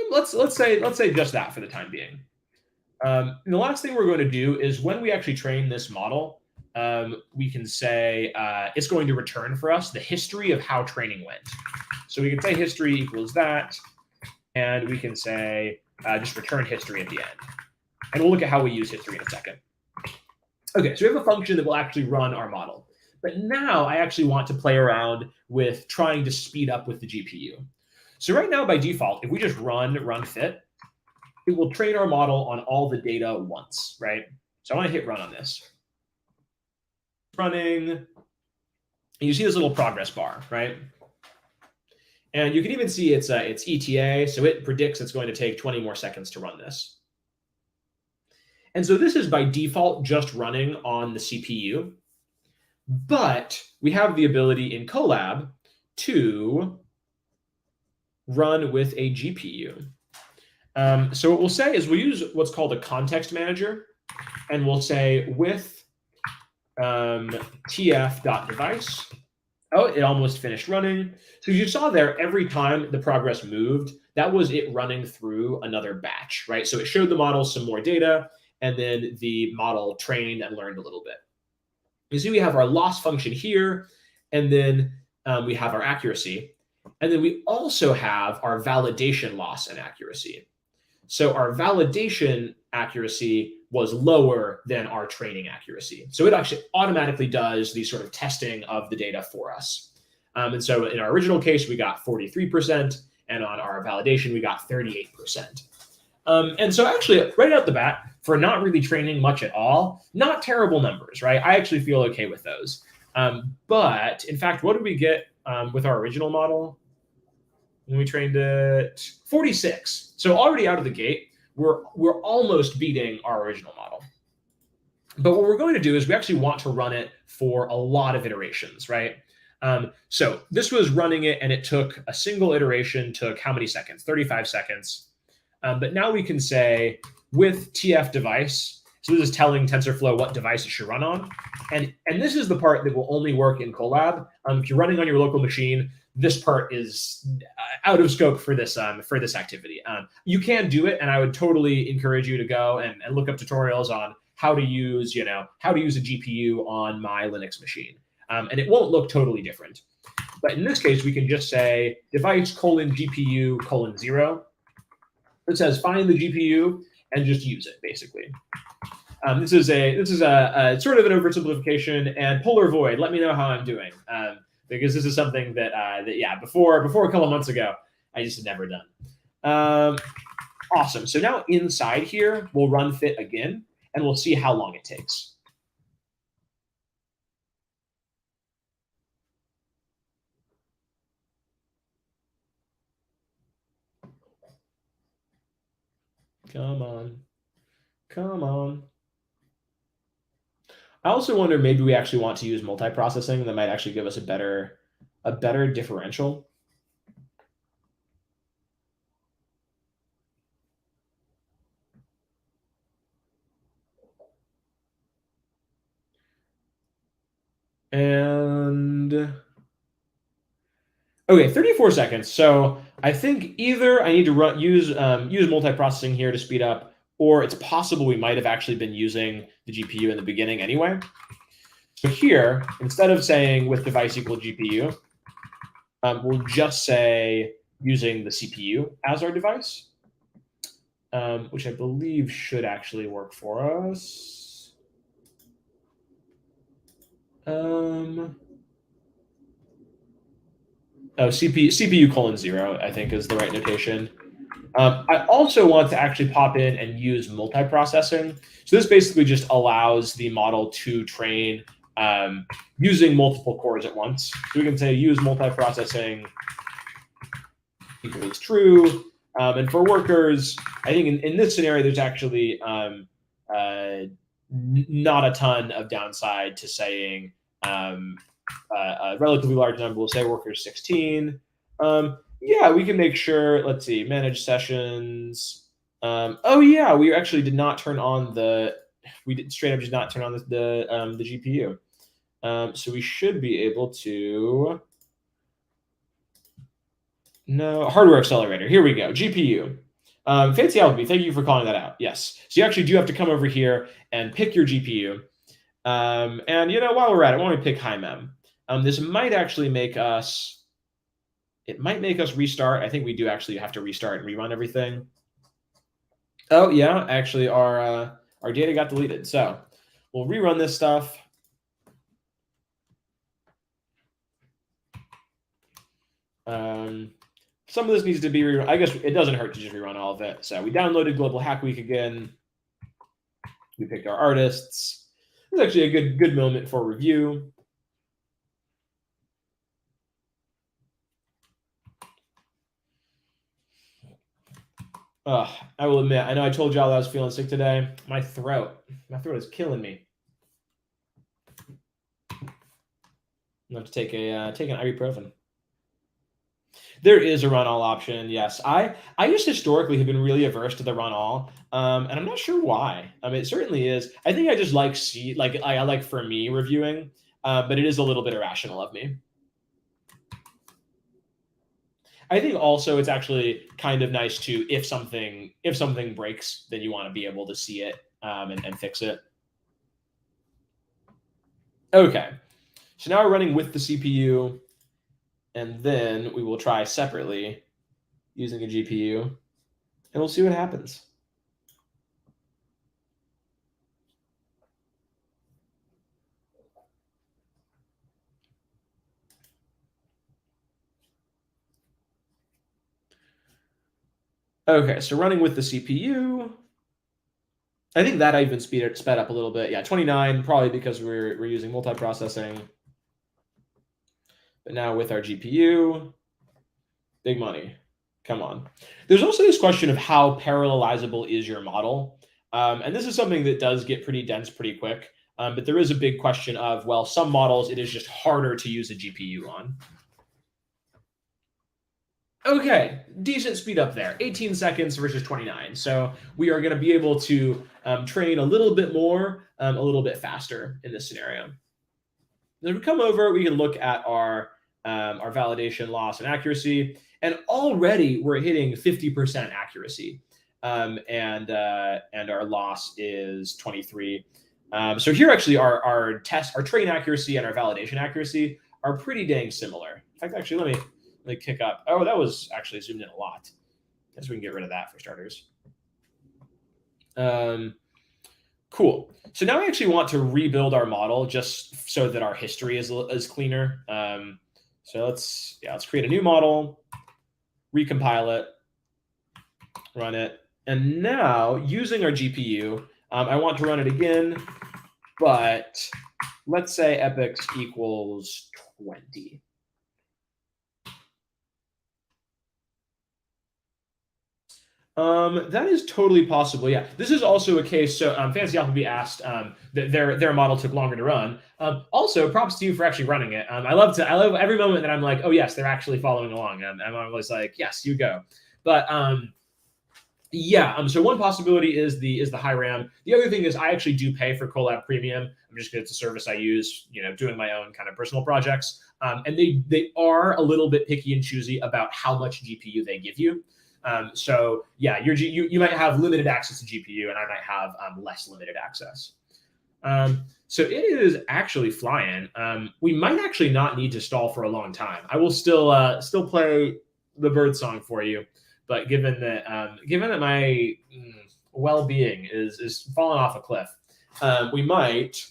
let's say just that for the time being. And the last thing we're going to do is when we actually train this model, we can say it's going to return for us the history of how training went. So we can say history equals that, and we can say just return history at the end. And we'll look at how we use history in a second. Okay, so we have a function that will actually run our model. But now I actually want to play around with trying to speed up with the GPU. So right now, by default, if we just run fit, it will train our model on all the data once, right? So I want to hit run on this. Running, and you see this little progress bar, right? And you can even see it's ETA, so it predicts it's going to take 20 more seconds to run this. And so this is by default just running on the CPU, but we have the ability in Colab to run with a GPU. So what we'll say is we'll use what's called a context manager, and we'll say with tf.device, Oh, it almost finished running. So you saw there, every time the progress moved, that was it running through another batch, right? So it showed the model some more data, and then the model trained and learned a little bit. You see we have our loss function here, and then we have our accuracy. And then we also have our validation loss and accuracy. So our validation accuracy was lower than our training accuracy. So it actually automatically does the sort of testing of the data for us. And so in our original case, we got 43%, and on our validation, we got 38%. And so actually, right out the bat, for not really training much at all, not terrible numbers, right? I actually feel okay with those. But in fact, what did we get with our original model? When we trained it, 46. So already out of the gate, we're almost beating our original model. But what we're going to do is we actually want to run it for a lot of iterations, right? So this was running it, and it took a single iteration, took how many seconds? 35 seconds. But now we can say with TF device, so this is telling TensorFlow what device it should run on. And this is the part that will only work in Colab. If you're running on your local machine, this part is out of scope for this activity. You can do it, and I would totally encourage you to go and look up tutorials on how to use a GPU on my Linux machine. And it won't look totally different. But in this case, we can just say device :GPU: 0. It says find the GPU and just use it, basically. This is a sort of an oversimplification, and polar void. Let me know how I'm doing, because this is something that before a couple months ago I just had never done. Awesome. So now inside here we'll run fit again, and we'll see how long it takes. Come on. Come on. I also wonder, maybe we actually want to use multiprocessing. That might actually give us a better differential. And okay, 34 seconds. So I think either I need to use multiprocessing here to speed up, or it's possible we might have actually been using the GPU in the beginning anyway. So here, instead of saying with device equal GPU, we'll just say using the CPU as our device, which I believe should actually work for us. CPU: 0, I think, is the right notation. I also want to actually pop in and use multiprocessing. So this basically just allows the model to train using multiple cores at once. So we can say use multiprocessing equals true. And for workers, I think in this scenario, there's actually not a ton of downside to saying a relatively large number. We'll say workers 16. Yeah, we can make sure. Let's see, manage sessions. Oh yeah, we actually did not turn on straight up did not turn on the GPU. So we should be able to. No, hardware accelerator. Here we go. GPU. Fancy Alchemy, thank you for calling that out. Yes. So you actually do have to come over here and pick your GPU. And while we're at it, why don't we pick high mem? This might actually make us. It might make us restart. I think we do actually have to restart and rerun everything. Oh yeah, actually our data got deleted. So we'll rerun this stuff. Some of this needs to be rerun. I guess it doesn't hurt to just rerun all of it. So we downloaded Global Hack Week again. We picked our artists. It's actually a good moment for review. I will admit, I know I told y'all I was feeling sick today. My throat is killing me. I'm gonna have to take an ibuprofen. There is a run all option. Yes, I just historically have been really averse to the run all, and I'm not sure why. I mean, it certainly is. I think I just like I like for me reviewing, but it is a little bit irrational of me. I think also it's actually kind of nice to, if something breaks, then you want to be able to see it and fix it. Okay, so now we're running with the CPU, and then we will try separately using a GPU, and we'll see what happens. Okay, so running with the CPU, I think that I even sped up a little bit. Yeah, 29, probably because we're using multiprocessing. But now with our GPU, big money. Come on. There's also this question of how parallelizable is your model. And this is something that does get pretty dense pretty quick. But there is a big question of, well, some models, it is just harder to use a GPU on. Okay, decent speed up there, 18 seconds versus 29. So we are going to be able to train a little bit more, a little bit faster in this scenario. Then we come over, we can look at our validation loss and accuracy, and already we're hitting 50% accuracy, and our loss is 23. So here actually our train accuracy and our validation accuracy are pretty dang similar. In fact, actually, let me kick up. Oh, that was actually zoomed in a lot. I guess we can get rid of that for starters. Cool. So now I actually want to rebuild our model just so that our history is cleaner. So let's create a new model, recompile it, run it. And now using our GPU, I want to run it again, but let's say epochs equals 20. That is totally possible. Yeah, this is also a case. So Fancy Appleby asked that their model took longer to run. Also, props to you for actually running it. I love every moment that I'm like, oh yes, they're actually following along. I'm always like, yes, you go. But yeah. So one possibility is the high RAM. The other thing is I actually do pay for Colab Premium. I'm just it's a service I use, doing my own kind of personal projects. And they are a little bit picky and choosy about how much GPU they give you. So yeah, you might have limited access to GPU, and I might have less limited access. So it is actually flying. We might actually not need to stall for a long time. I will still play the bird song for you, but given that my well-being is falling off a cliff, we might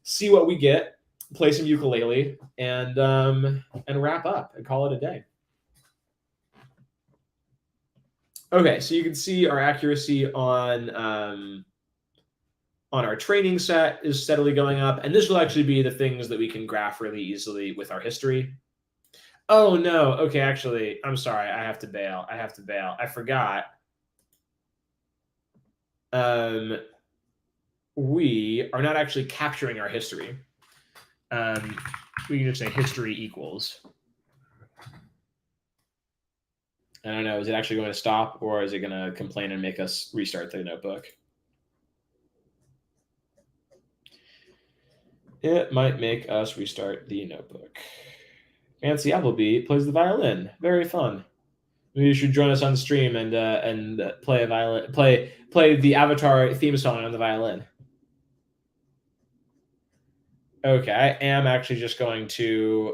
see what we get, play some ukulele, and wrap up and call it a day. Okay, so you can see our accuracy on our training set is steadily going up, and this will actually be the things that we can graph really easily with our history. Oh no, okay, actually, I'm sorry, I have to bail. I forgot. We are not actually capturing our history. We can just say history equals. I don't know, is it actually going to stop, or is it going to complain and make us restart the notebook? It might make us restart the notebook. Fancy Appleby plays the violin. Very fun. Maybe you should join us on stream and play a violin, play the Avatar theme song on the violin. Okay, I am actually just going to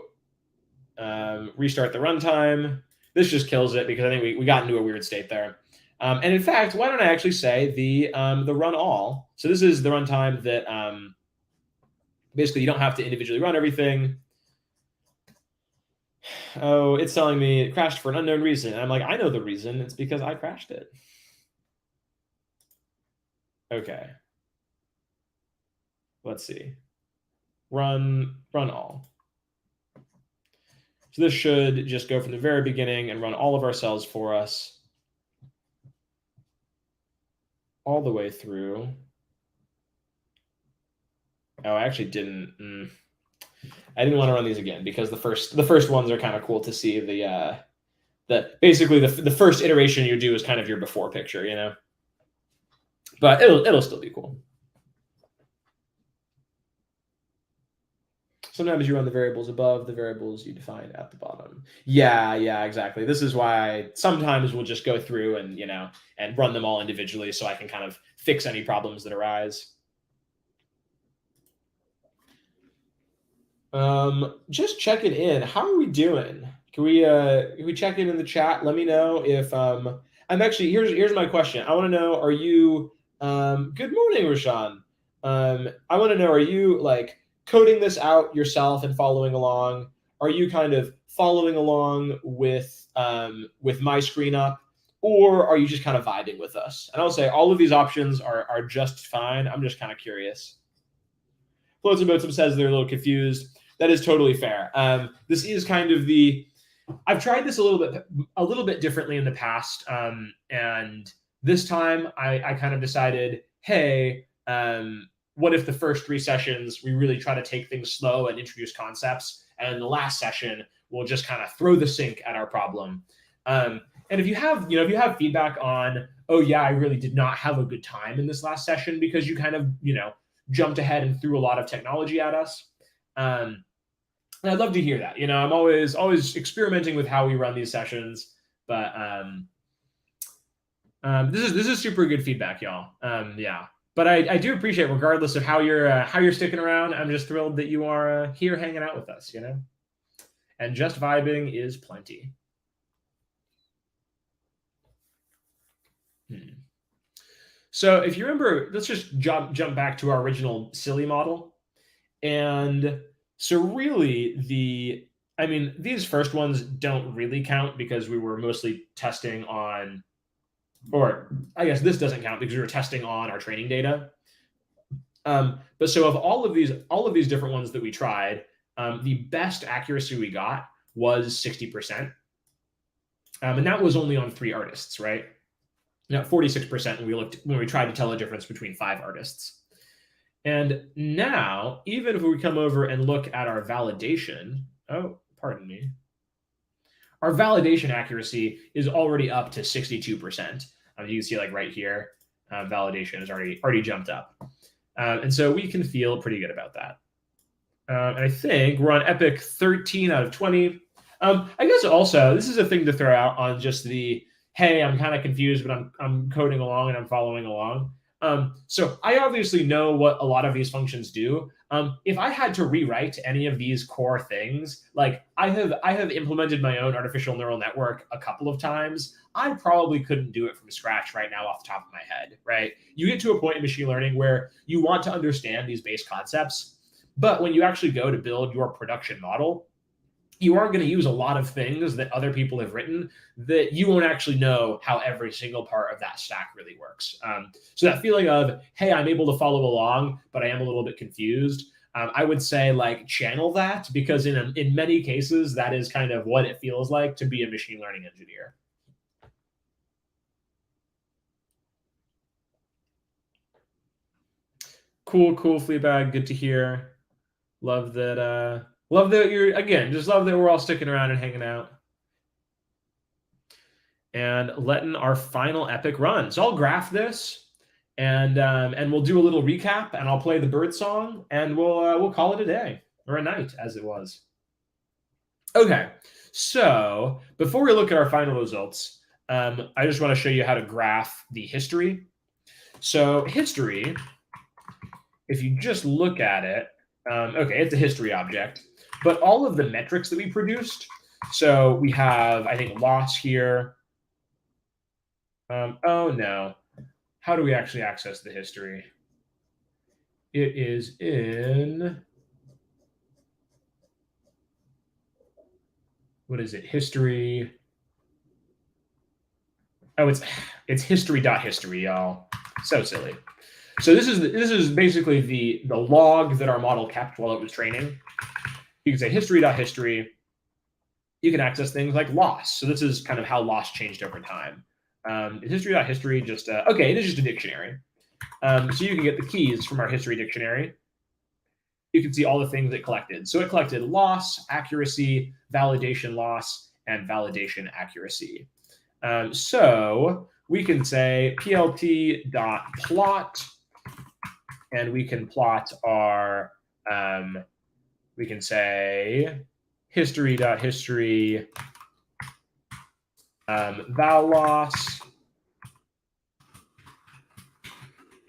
restart the runtime. This just kills it because I think we got into a weird state there. And in fact, why don't I actually say the run all? So this is the runtime that basically you don't have to individually run everything. Oh, it's telling me it crashed for an unknown reason. And I'm like, I know the reason. It's because I crashed it. Okay. Let's see. Run all. So this should just go from the very beginning and run all of our cells for us all the way through. Oh, I actually didn't. I didn't want to run these again because the first ones are kind of cool to see. Basically the first iteration you do is kind of your before picture, But it'll still be cool. Sometimes you run the variables above the variables you define at the bottom. Yeah, exactly. This is why I sometimes we'll just go through and, and run them all individually so I can kind of fix any problems that arise. Just checking in. How are we doing? Can we check in the chat? Let me know if I'm actually here's my question. I want to know, are you good morning, Rashawn. I want to know, are you like coding this out yourself and following along? Are you kind of following along with my screen up, or are you just kind of vibing with us? And I'll say all of these options are just fine. I'm just kind of curious. Floats and Boatsum says they're a little confused. That is totally fair. This is kind of I've tried this a little bit differently in the past, and this time I kind of decided, hey, what if the first 3 sessions we really try to take things slow and introduce concepts, and in the last session we'll just kind of throw the sink at our problem. And if you have feedback on, oh yeah, I really did not have a good time in this last session because you kind of jumped ahead and threw a lot of technology at us. And I'd love to hear that. I'm always experimenting with how we run these sessions, but this is super good feedback, y'all. Yeah, but I do appreciate, regardless of how you're sticking around. I'm just thrilled that you are here hanging out with us. And just vibing is plenty. So if you remember, let's just jump back to our original silly model. And so really these first ones don't really count because we were mostly testing on, or I guess this doesn't count because we were testing on our training data. But so of all of these different ones that we tried, the best accuracy we got was 60%. And that was only on 3 artists, right? 46% when we tried to tell a difference between 5 artists. And now, even if we come over and look at our validation, our validation accuracy is already up to 62%. You can see, like right here, validation is already jumped up. And so we can feel pretty good about that. And I think we're on Epic 13 out of 20. I guess also, this is a thing to throw out on just hey, I'm kind of confused, but I'm coding along and I'm following along. So I obviously know what a lot of these functions do. If I had to rewrite any of these core things, like I have implemented my own artificial neural network a couple of times, I probably couldn't do it from scratch right now off the top of my head, right? You get to a point in machine learning where you want to understand these base concepts, but when you actually go to build your production model, you aren't going to use a lot of things that other people have written that you won't actually know how every single part of that stack really works. So that feeling of, hey, I'm able to follow along, but I am a little bit confused, I would say channel that, because in many cases, that is kind of what it feels like to be a machine learning engineer. Cool, Fleabag. Good to hear. Love that we're all sticking around and hanging out and letting our final epic run. So I'll graph this and we'll do a little recap, and I'll play the bird song, and we'll call it a day, or a night, as it was. Okay, so before we look at our final results, I just want to show you how to graph the history. So history, if you just look at it, okay, it's a history object. But all of the metrics that we produced, so we have, I think, loss here. Oh, no. How do we actually access the history? It is in, what is it? History. Oh, it's history.history, y'all. So silly. So this is basically the log that our model kept while it was training. You can say history.history. You can access things like loss. So this is kind of how loss changed over time. History.history just, okay, it is just a dictionary. So you can get the keys from our history dictionary. You can see all the things it collected. So it collected loss, accuracy, validation loss, and validation accuracy. So we can say plt.plot, and we can plot our we can say history.history val loss.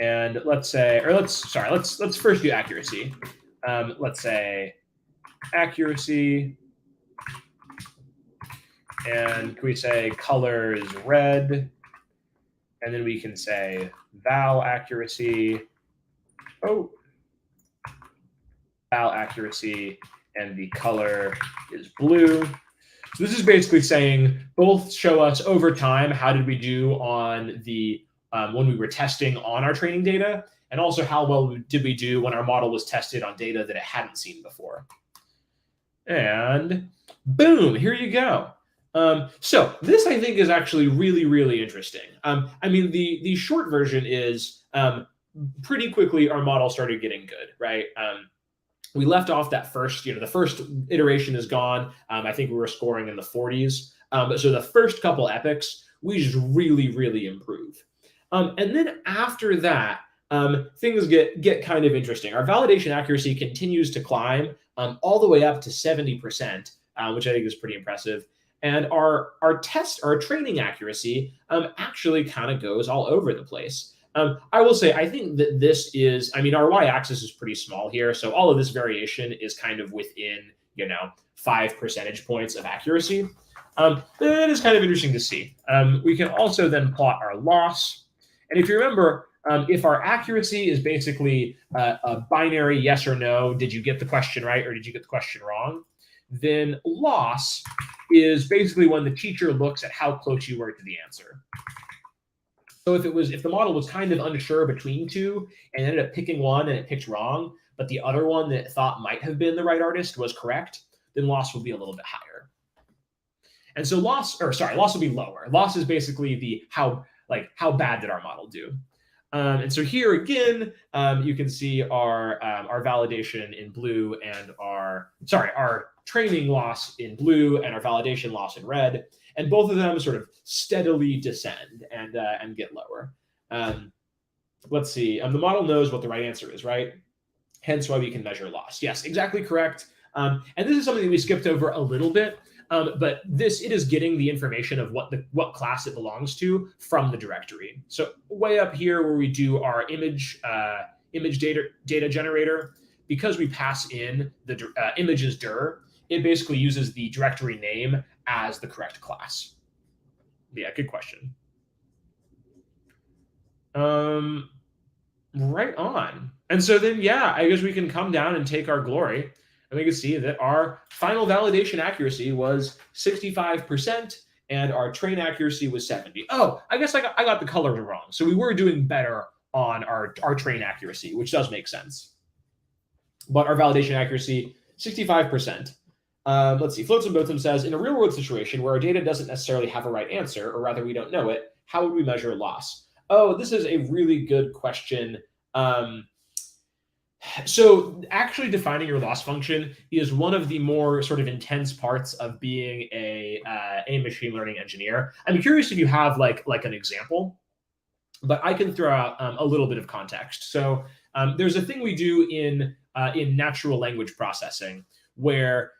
And let's say, or let's first do accuracy. Let's say accuracy. And can we say color is red? And then we can say val accuracy. Oh, val accuracy, and the color is blue. So this is basically saying both show us over time how did we do on the when we were testing on our training data, and also how well did we do when our model was tested on data that it hadn't seen before. And boom, here you go. So this, I think, is actually really, really interesting. I mean, the short version is pretty quickly our model started getting good, right? We left off that first, the first iteration is gone. I think we were scoring in the 40s. So the first couple epochs, we just really, really improve. And then after that, things get kind of interesting. Our validation accuracy continues to climb all the way up to 70%, which I think is pretty impressive. And our training accuracy actually kind of goes all over the place. I will say, I think that this is, I mean, our y-axis is pretty small here. So all of this variation is kind of within, 5 percentage points of accuracy. It is kind of interesting to see. We can also then plot our loss. And if you remember, if our accuracy is basically a binary yes or no, did you get the question right or did you get the question wrong? Then loss is basically when the teacher looks at how close you were to the answer. So if the model was kind of unsure between two and ended up picking one and it picked wrong, but the other one that it thought might have been the right artist was correct, then loss will be a little bit higher. And so loss will be lower. Loss is basically how bad did our model do. And so here again, you can see our validation in blue and our training loss in blue and our validation loss in red. And both of them sort of steadily descend and get lower. Let's see. The model knows what the right answer is, right? Hence why we can measure loss. Yes, exactly correct. And this is something that we skipped over a little bit. But it is getting the information of what class it belongs to from the directory. So way up here where we do our image data generator, because we pass in the images dir, it basically uses the directory name as the correct class. Yeah, good question. Right on. And so then, yeah, I guess we can come down and take our glory. And we can see that our final validation accuracy was 65% and our train accuracy was 70. Oh, I guess I got the color wrong. So we were doing better on our train accuracy, which does make sense. But our validation accuracy, 65%. Let's see, Floatsome Boatsome says, in a real world situation where our data doesn't necessarily have a right answer, or rather we don't know it, how would we measure loss? Oh, this is a really good question. So actually defining your loss function is one of the more sort of intense parts of being a machine learning engineer. I'm curious if you have like an example, but I can throw out a little bit of context. So there's a thing we do in natural language processing where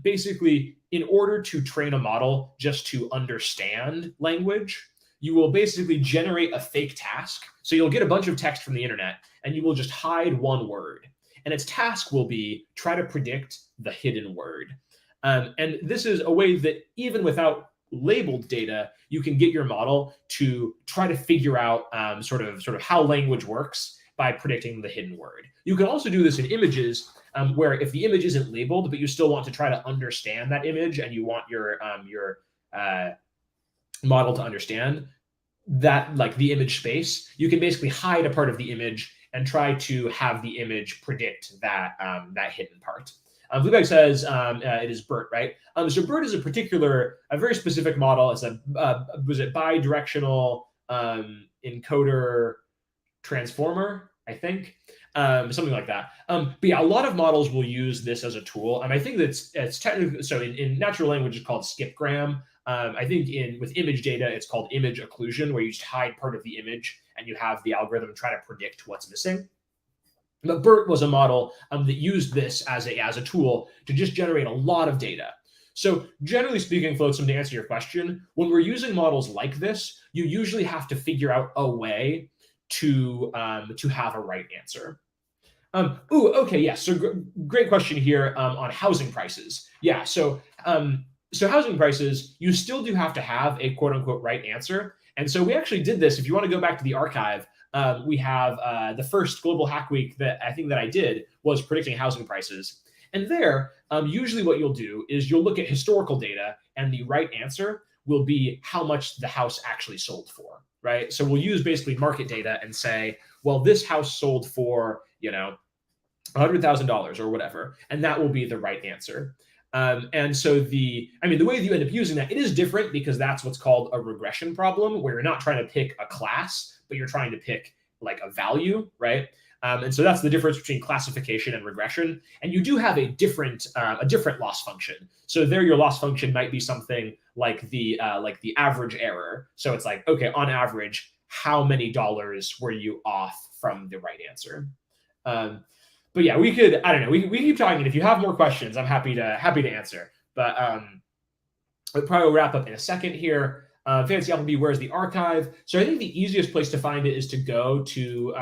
basically in order to train a model just to understand language, you will basically generate a fake task. So you'll get a bunch of text from the internet and you will just hide one word. And its task will be try to predict the hidden word. And this is a way that even without labeled data, you can get your model to try to figure out sort of how language works by predicting the hidden word. You can also do this in images where if the image isn't labeled, but you still want to try to understand that image and you want your model to understand that, like the image space, you can basically hide a part of the image and try to have the image predict that hidden part. Vlubeg says it is BERT, right? So BERT is a very specific model. It's was it bidirectional encoder transformer, I think, something like that. But yeah, a lot of models will use this as a tool, and I think that's technically so. In natural language, it's called skipgram. I think with image data, it's called image occlusion, where you just hide part of the image and you have the algorithm try to predict what's missing. But BERT was a model that used this as a tool to just generate a lot of data. So generally speaking, Flotsam, to answer your question, when we're using models like this, you usually have to figure out a way to have a right answer. Okay, yeah. So great question here on housing prices. Yeah, so housing prices, you still do have to have a quote unquote right answer. And so we actually did this. If you want to go back to the archive, we have the first Global Hack Week that I did was predicting housing prices. And there, usually what you'll do is you'll look at historical data, and the right answer will be how much the house actually sold for, right? So we'll use basically market data and say, well, this house sold for, $100,000 or whatever, and that will be the right answer. And so the way that you end up using that, it is different because that's what's called a regression problem, where you're not trying to pick a class, but you're trying to pick like a value, right? And so that's the difference between classification and regression. And you do have a different loss function. So there, your loss function might be something like the average error. So it's like, okay, on average, how many dollars were you off from the right answer? But yeah, we could, I don't know, we keep talking. If you have more questions, I'm happy to answer. But we'll probably wrap up in a second here. Fancy Applebee, where's the archive? So I think the easiest place to find it is to go to,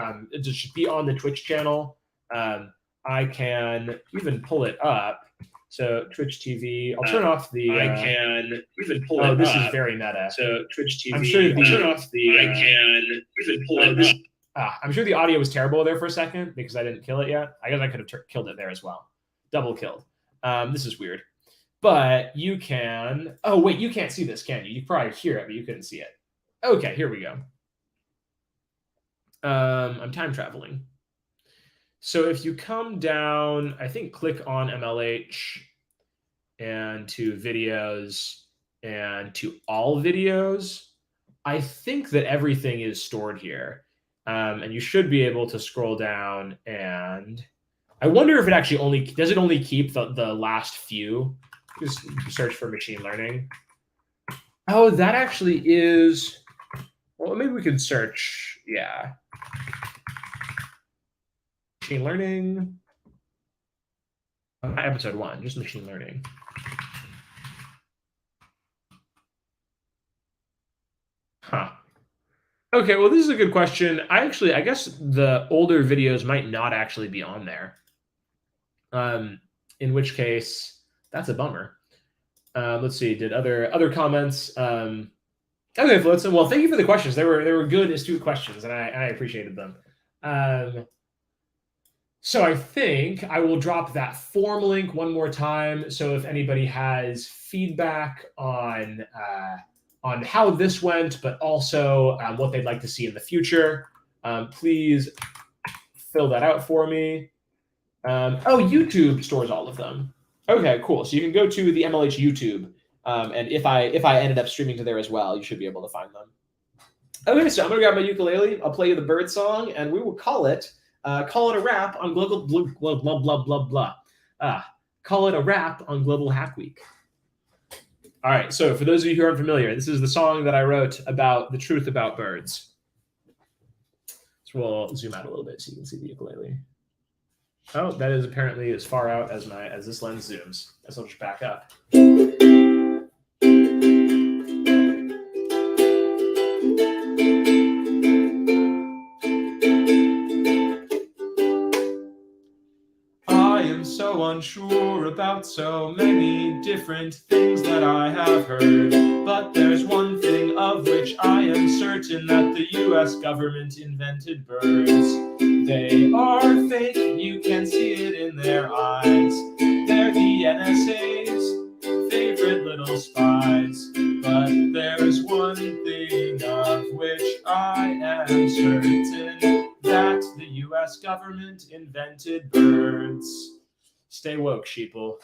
just be on the Twitch channel. I can even pull it up. So Twitch TV, I'll turn off the. I can even pull it up. Oh, this is very meta. So Twitch TV, I'm sure I'll turn off the. I can even pull it up. I'm sure the audio was terrible there for a second because I didn't kill it yet. I guess I could have killed it there as well. Double killed. This is weird. But you can... Oh, wait, you can't see this, can you? You can probably hear it, but you couldn't see it. Okay, here we go. I'm time traveling. So if you come down, I think click on MLH and to videos and to all videos, I think that everything is stored here. And you should be able to scroll down, and I wonder if it actually only keep the last few. Just search for machine learning. Oh, that actually is, well, maybe we could search, yeah. Machine learning. Not episode 1, just machine learning. Huh. Okay, well, this is a good question. I guess the older videos might not actually be on there. In which case, that's a bummer. Let's see. Did other comments? Okay, Flotsam. Well, thank you for the questions. They were good, astute questions, and I appreciated them. So I think I will drop that form link one more time. So if anybody has feedback on how this went, but also what they'd like to see in the future, please fill that out for me. Oh, YouTube stores all of them. Okay, cool. So you can go to the MLH YouTube, and if I ended up streaming to there as well, you should be able to find them. Okay, so I'm gonna grab my ukulele. I'll play you the bird song, and we will call it a wrap on global blah blah blah blah blah. Call it a wrap on Global Hack Week. All right. So for those of you who aren't familiar, this is the song that I wrote about the truth about birds. So we'll zoom out a little bit so you can see the ukulele. Oh, that is apparently as far out as this lens zooms. So I'll just back up. I am so unsure about so many different things that I have heard, but there's one thing of which I am certain, that the US government invented birds. They are fake, you can see it in their eyes. They're the NSA's favorite little spies. But there's one thing of which I am certain, that the US government invented birds. Stay woke, sheeple.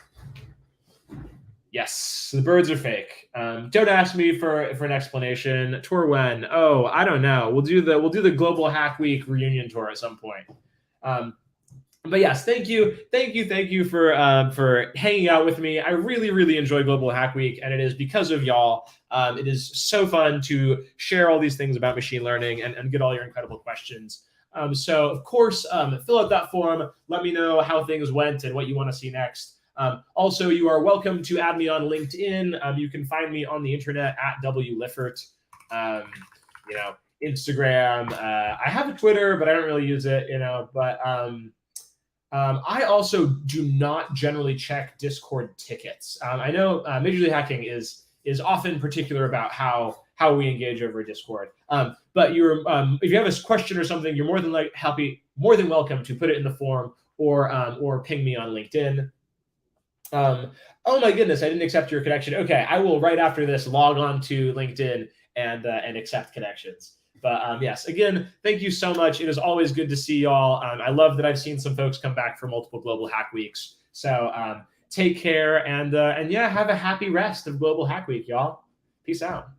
Yes, the birds are fake. Don't ask me for an explanation. Tour when? Oh, I don't know. We'll do the Global Hack Week reunion tour at some point. But yes, thank you for hanging out with me. I really enjoy Global Hack Week, and it is because of y'all. It is so fun to share all these things about machine learning and get all your incredible questions. So of course, fill out that form. Let me know how things went and what you want to see next. Also, you are welcome to add me on LinkedIn. You can find me on the internet at wliffert. Instagram. I have a Twitter, but I don't really use it. But I also do not generally check Discord tickets. I know Major League Hacking is often particular about how we engage over Discord. But if you have a question or something, you're more than welcome to put it in the forum or ping me on LinkedIn. Oh my goodness, I didn't accept your connection. Okay, I will right after this log on to LinkedIn and accept connections. But yes, again, thank you so much. It is always good to see y'all. I love that I've seen some folks come back for multiple Global Hack Weeks. So take care and yeah, have a happy rest of Global Hack Week, y'all. Peace out.